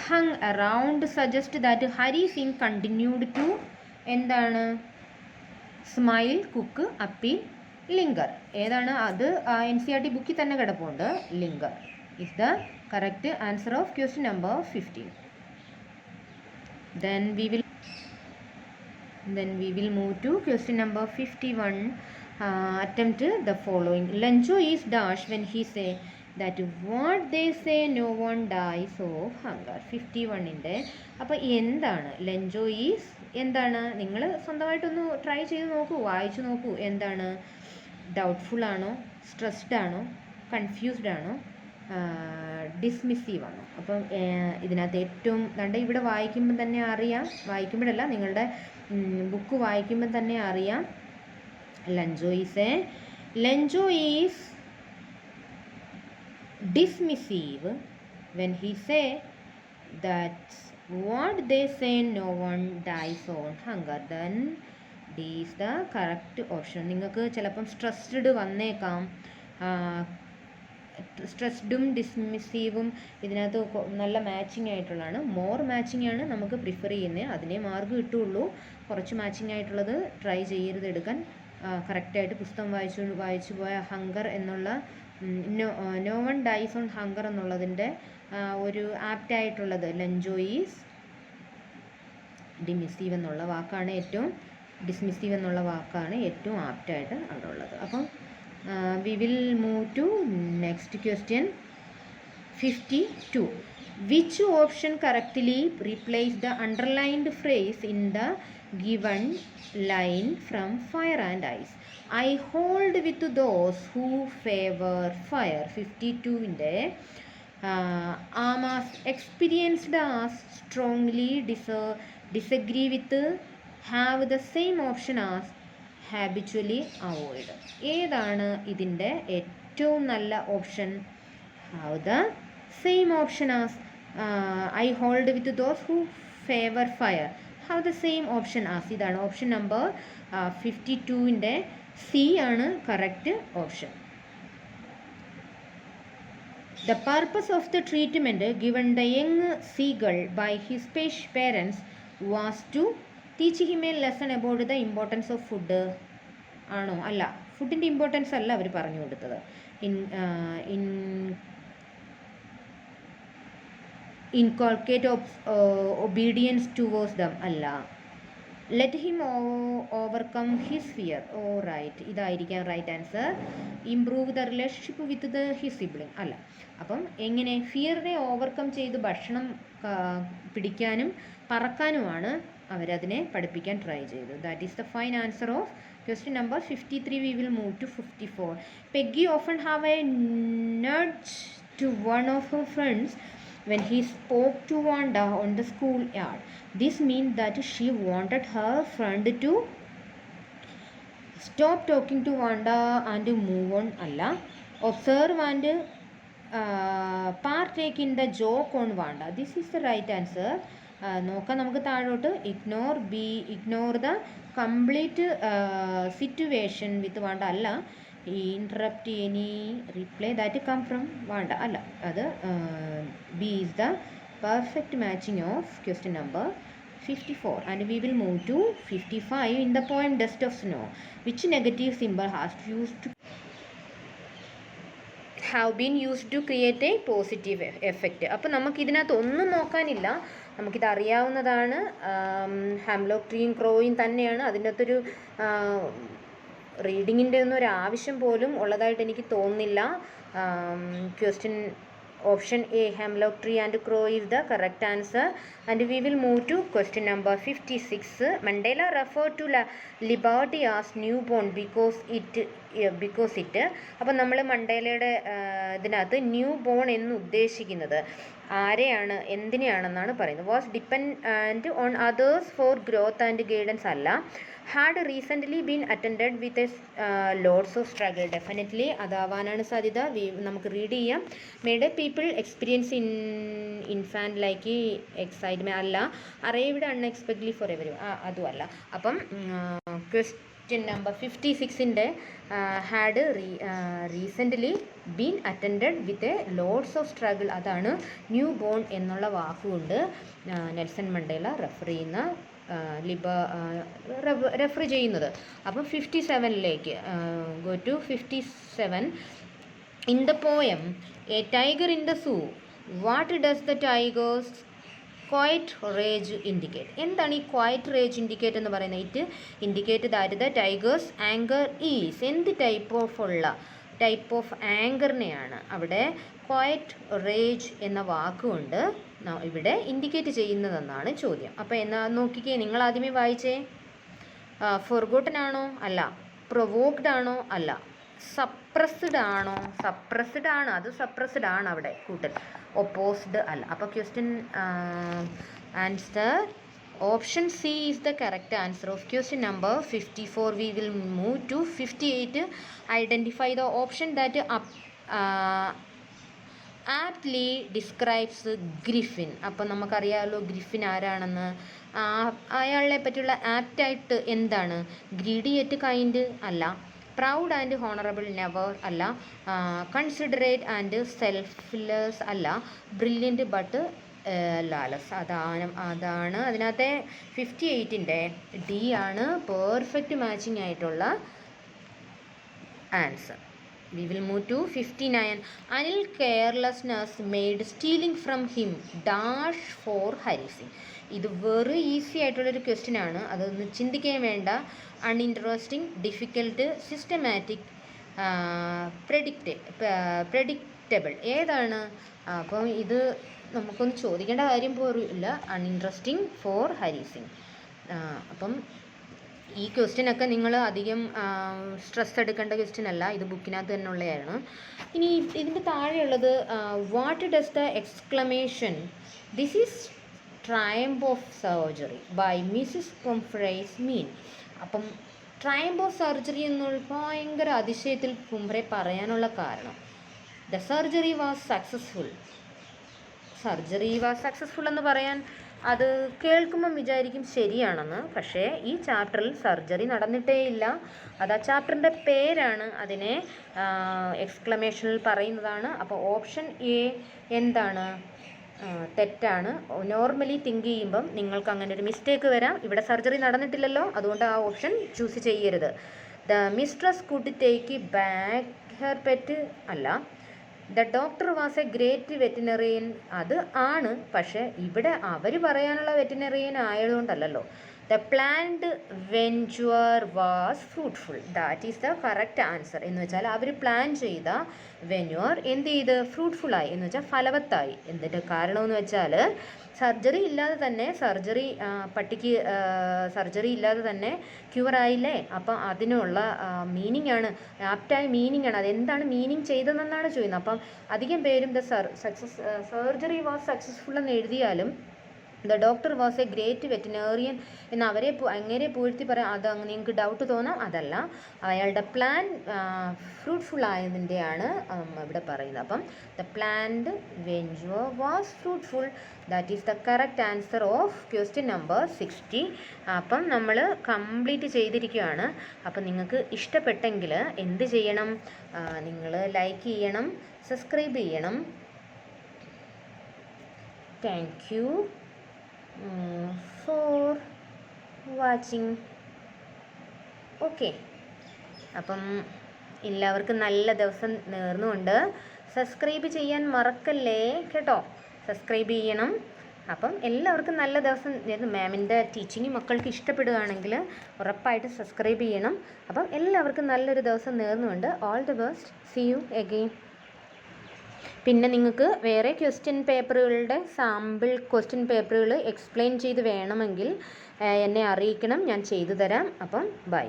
hung around suggest that Hari Singh continued to എന്താണ്? Smile, cook, appeal, linker. ഏതാണ് അത്? NCERT ബുക്കിൽ തന്നെ കിടപ്പുണ്ട്. Linker is the correct answer of question number 15. Then we will move to question number 51. Attempt the following. Lancho is dash when he say that what they say no one dies of hunger. 51-ൻ്റെ അപ്പോൾ എന്താണ് Lencho is എന്താണ്? നിങ്ങൾ സ്വന്തമായിട്ടൊന്ന് try ചെയ്ത് നോക്കൂ, വായിച്ചു നോക്കൂ. എന്താണ്? ഡൗട്ട്ഫുൾ ആണോ, സ്ട്രെസ്ഡ് ആണോ, കൺഫ്യൂസ്ഡ് ആണോ, ഡിസ്മിസീവ് ആണോ? അപ്പം ഇതിനകത്ത് ഏറ്റവും ഇവിടെ വായിക്കുമ്പോൾ തന്നെ അറിയാം, വായിക്കുമ്പോഴല്ല നിങ്ങളുടെ ബുക്ക് വായിക്കുമ്പോൾ തന്നെ അറിയാം. Lencho is dismissive when he say that what they say no one dies on hunger, then D is the correct option. നിങ്ങൾക്ക് ചിലപ്പം സ്ട്രെസ്ഡ് വന്നേക്കാം. സ്ട്രെസ്ഡും ഡിസ്മിസീവും ഇതിനകത്ത് നല്ല മാച്ചിങ് ആയിട്ടുള്ളതാണ്. മോർ മാച്ചിങ് ആണ് നമുക്ക് പ്രിഫർ ചെയ്യുന്നത്, അതിനെ മാർക്ക് കിട്ടുള്ളൂ. കുറച്ച് മാച്ചിങ് ആയിട്ടുള്ളത് ട്രൈ ചെയ്യരുത് എടുക്കാൻ. കറക്റ്റായിട്ട് പുസ്തകം വായിച്ചു പോയ ഹങ്കർ എന്നുള്ള no one dies on hunger എന്നുള്ളതിൻ്റെ ഒരു ആപ്റ്റായിട്ടുള്ളത് ലെഞ്ചോ ഈസ് ഡിമിസീവ് എന്നുള്ള വാക്കാണ് ഡിസ്മിസീവ് എന്നുള്ള വാക്കാണ് ഏറ്റവും ആപ്റ്റായിട്ട് അവിടെ ഉള്ളത്. അപ്പം we will move to next question. 52. Which option correctly replace the underlined phrase in the given line from Fire and Ice? I hold with those who favor fire. 52-ൻ്റെ am as experienced as, strongly disagree with, have the same option as, habitually avoid. ഏതാണ് ഇതിൻ്റെ ഏറ്റവും നല്ല option? have the same option as. I hold with those who favor fire. have the same option as. ഇതാണ് option number 52-ൻ്റെ C ആണ് correct option. The purpose of the treatment given the young seagull by his parents was to teach him a lesson about the importance of food. ആണോ? അല്ല, ഫുഡിൻ്റെ importance അല്ല അവർ പറഞ്ഞു കൊടുത്തത്. ഇൻകോൾക്കേറ്റ് obedience towards them അല്ല. Let him overcome his fear. Oh right, ഇതായിരിക്കാം right answer. Improve the relationship with his sibling അല്ല. അപ്പം എങ്ങനെ ഫിയറിനെ ഓവർകം ചെയ്ത് ഭക്ഷണം പിടിക്കാനും പറക്കാനുമാണ് അവരതിനെ പഠിപ്പിക്കാൻ ട്രൈ ചെയ്തത്. That is the fine answer of question number 53. We will move to 54. Peggy often have a nudge to one of her friends when he spoke to Wanda on the schoolyard. This means that she wanted her friend to stop talking to Wanda and move on. Allah, observe and partake in the joke on Wanda. This is the right answer. നോക്കാം നമുക്ക് താഴോട്ട്. Ignore the complete situation with Wanda അല്ല. Interrupt any reply that come from Wanda അല്ല. അത് B is the perfect matching of question number 54. And we will move to 55. In the poem Dust of Snow, which negative symbol have been used to create a positive effect? അപ്പോൾ നമുക്കിതിനകത്ത് ഒന്നും നോക്കാനില്ല, നമുക്കിത് അറിയാവുന്നതാണ്. ഹാംലോക്ക് ട്രീയും ക്രോയും തന്നെയാണ്. അതിനകത്തൊരു റീഡിങ്ങിൻ്റെ ഒന്നും ഒരു ആവശ്യം പോലും ഉള്ളതായിട്ട് എനിക്ക് തോന്നുന്നില്ല. Question option A, hemlock tree and crow is the correct answer. And we will move to question number 56. Mandela refer to liberty as new born because it. അപ്പം നമ്മൾ മണ്ടേലയുടെ ഇതിനകത്ത് ന്യൂ ബോൺ എന്ന് ഉദ്ദേശിക്കുന്നത് ആരെയാണ്, എന്തിനെയാണെന്നാണ് പറയുന്നത്. Was depend on others for growth and guidance അല്ല. Had recently been attended with a loads of struggle. Definitely അതാവാനാണ് സാധ്യത. നമുക്ക് റീഡ് ചെയ്യാം. Made people experience infant like excitement അല്ല. അറൈവ്ഡ് അൺഎക്സ്പെക്ട്ലി ഫോർ എവരി, അതുമല്ല. അപ്പം ക്വസ്റ്റ്യൻ നമ്പർ 56-ൻ്റെ had recently been attended with a loads of struggle, അതാണ് new born എന്നുള്ള വാക്കുകൊണ്ട് നെൽസൺ മണ്ടേല റെഫർ ചെയ്യുന്നത്. അപ്പം 57-ലേക്ക് go to 57. In the poem A tiger in the zoo, what does the tiger's quiet rage indicate? എന്താണ് ഈ quiet rage indicate എന്ന് പറയുന്നത്? It indicate that the tiger's anger is എന്ത് ടൈപ്പ് ഓഫ് ഉള്ള type of ആങ്കറിനെയാണ് അവിടെ quiet rage എന്ന വാക്കുകൊണ്ട് ഇവിടെ ഇൻഡിക്കേറ്റ് ചെയ്യുന്നതെന്നാണ് ചോദ്യം. അപ്പോൾ എന്നാ നോക്കിക്കേ, നിങ്ങൾ ആദ്യമേ വായിച്ചേ. ഫൊർഗോട്ടൻ ആണോ? അല്ല. പ്രൊവോക്ഡ് ആണോ? അല്ല. സപ്രസ്ഡ് ആണോ? സപ്രസ്ഡ് ആണ്, അത് സപ്രസ്ഡ് ആണ് അവിടെ കൂട്ടൽ. ഒപ്പോസ്ഡ് അല്ല. അപ്പോൾ question answer option C is the correct answer of question number 54. We will move to 58. Identify the option that aptly describes Griffin. അപ്പം നമുക്കറിയാമല്ലോ ഗ്രിഫിൻ ആരാണെന്ന്. അയാളെ പറ്റിയുള്ള ആപ്റ്റായിട്ട് എന്താണ്? ഗ്രീഡി എറ്റ് കൈൻഡ് അല്ല. പ്രൗഡ് ആൻഡ് ഹോണറബിൾ നെവർ അല്ല. കൺസിഡറേറ്റ് ആൻഡ് സെൽഫ്ലെസ് അല്ല. Brilliant but lawless. അതാണ് അതിനകത്തെ 58ൻ്റെ ഡി ആണ് പെർഫെക്റ്റ് മാച്ചിങ് ആയിട്ടുള്ള answer. We will move to 59. Anil carelessness made stealing from him dash for harassing. ഇത് വെറി ഈസി ആയിട്ടുള്ളൊരു ക്വസ്റ്റ്യൻ ആണ്. അതൊന്ന് ചിന്തിക്കാൻ വേണ്ട. അൺഇൻട്രസ്റ്റിംഗ്, ഡിഫിക്കൽട്ട്, സിസ്റ്റമാറ്റിക്, പ്രെഡിക്റ്റബിൾ ഏതാണ്? അപ്പം ഇത് നമുക്കൊന്ന് ചോദിക്കേണ്ട കാര്യം പോലും ഇല്ല. Uninteresting, for harassing. അപ്പം ഈ ക്വസ്റ്റ്യനൊക്കെ നിങ്ങൾ അധികം സ്ട്രെസ് എടുക്കേണ്ട ക്വസ്റ്റ്യൻ അല്ല, ഇത് ബുക്കിനകത്ത് തന്നെ ഉള്ളതാണ്. ഇനി ഇതിൻ്റെ താഴെയുള്ളത് what does the exclamation this is triumph of surgery by Mrs Pumphrey's mean? അപ്പം ട്രയംഫ് ഓഫ് സർജറി എന്നുള്ള ഭയങ്കര അതിശയത്തിൽ പുംഫ്രെ പറയാനുള്ള കാരണം the surgery was successful. Surgery was successful എന്ന് പറയാൻ അത് കേൾക്കുമ്പം വിചാരിക്കും ശരിയാണെന്ന്. പക്ഷേ ഈ ചാപ്റ്ററിൽ സർജറി നടന്നിട്ടേ ഇല്ല. അത് ആ ചാപ്റ്ററിൻ്റെ പേരാണ് അതിനെ എക്സ്ക്ലമേഷനിൽ പറയുന്നതാണ്. അപ്പോൾ ഓപ്ഷൻ എ എന്താണ്? തെറ്റാണ്. നോർമലി തിങ്ക് ചെയ്യുമ്പം നിങ്ങൾക്ക് അങ്ങനെ ഒരു മിസ്റ്റേക്ക് വരാം. ഇവിടെ സർജറി നടന്നിട്ടില്ലല്ലോ, അതുകൊണ്ട് ആ ഓപ്ഷൻ ചൂസ് ചെയ്യരുത്. The mistress could take back her pet അല്ല. The doctor was a great veterinarian അത് ആണ്. പക്ഷേ ഇവിടെ അവർ പറയാനുള്ള വെറ്റിനറിയൻ ആയതുകൊണ്ടല്ലോ. The planned venture was fruitful. That is the correct answer. എന്ന് വെച്ചാൽ അവർ പ്ലാൻ ചെയ്ത വെന്യുവർ എന്ത് ചെയ്ത്? ഫ്രൂട്ട്ഫുള്ളായി, എന്ന് വെച്ചാൽ ഫലവത്തായി. എന്തിൻ്റെ കാരണമെന്ന് വെച്ചാൽ സർജറി ഇല്ലാതെ തന്നെ പട്ടിക്ക് സർജറി ഇല്ലാതെ തന്നെ ക്യൂറായില്ലേ. അപ്പം അതിനുള്ള മീനിങ് ആണ്, ആപ്റ്റായ മീനിങ് ആണ്. അതെന്താണ് മീനിങ് ചെയ്തതെന്നാണ് ചോദിക്കുന്നത്. അപ്പം അധികം പേരും സർജറി വാസ് സക്സസ്ഫുൾ എന്ന് എഴുതിയാലും the doctor was a great വെറ്റിനേറിയൻ എന്ന് അങ്ങനെ പൂഴ്ത്തി പറയാം. അത് നിങ്ങൾക്ക് ഡൗട്ട് തോന്നാം. അതല്ല, അയാളുടെ പ്ലാൻ ഫ്രൂട്ട്ഫുൾ ആയതിൻ്റെയാണ് ഇവിടെ പറയുന്നത്. അപ്പം the plant venture was fruitful. That is the correct answer of question number 60. അപ്പം നമ്മൾ കംപ്ലീറ്റ് ചെയ്തിരിക്കുകയാണ്. അപ്പം നിങ്ങൾക്ക് ഇഷ്ടപ്പെട്ടെങ്കിൽ എന്ത് ചെയ്യണം? നിങ്ങൾ ലൈക്ക് ചെയ്യണം, സബ്സ്ക്രൈബ് ചെയ്യണം. Thank you for watching. Okay, അപ്പം എല്ലാവർക്കും നല്ല ദിവസം നേർന്നുകൊണ്ട് സബ്സ്ക്രൈബ് ചെയ്യാൻ മറക്കല്ലേ കേട്ടോ. സബ്സ്ക്രൈബ് ചെയ്യണം. അപ്പം എല്ലാവർക്കും നല്ല ദിവസം. മാമിൻ്റെ ടീച്ചിങ് മക്കൾക്ക് ഇഷ്ടപ്പെടുകയാണെങ്കിൽ ഉറപ്പായിട്ട് സബ്സ്ക്രൈബ് ചെയ്യണം. അപ്പം എല്ലാവർക്കും നല്ലൊരു ദിവസം നേർന്നുകൊണ്ട് all the best. See you again. പിന്നെ നിങ്ങൾക്ക് വേറെ ക്വസ്റ്റ്യൻ പേപ്പറുകളുടെ സാമ്പിൾ ക്വസ്റ്റ്യൻ പേപ്പറുകൾ എക്സ്പ്ലെയിൻ ചെയ്ത് വേണമെങ്കിൽ എന്നെ അറിയിക്കണം, ഞാൻ ചെയ്തു തരാം. അപ്പം ബൈ.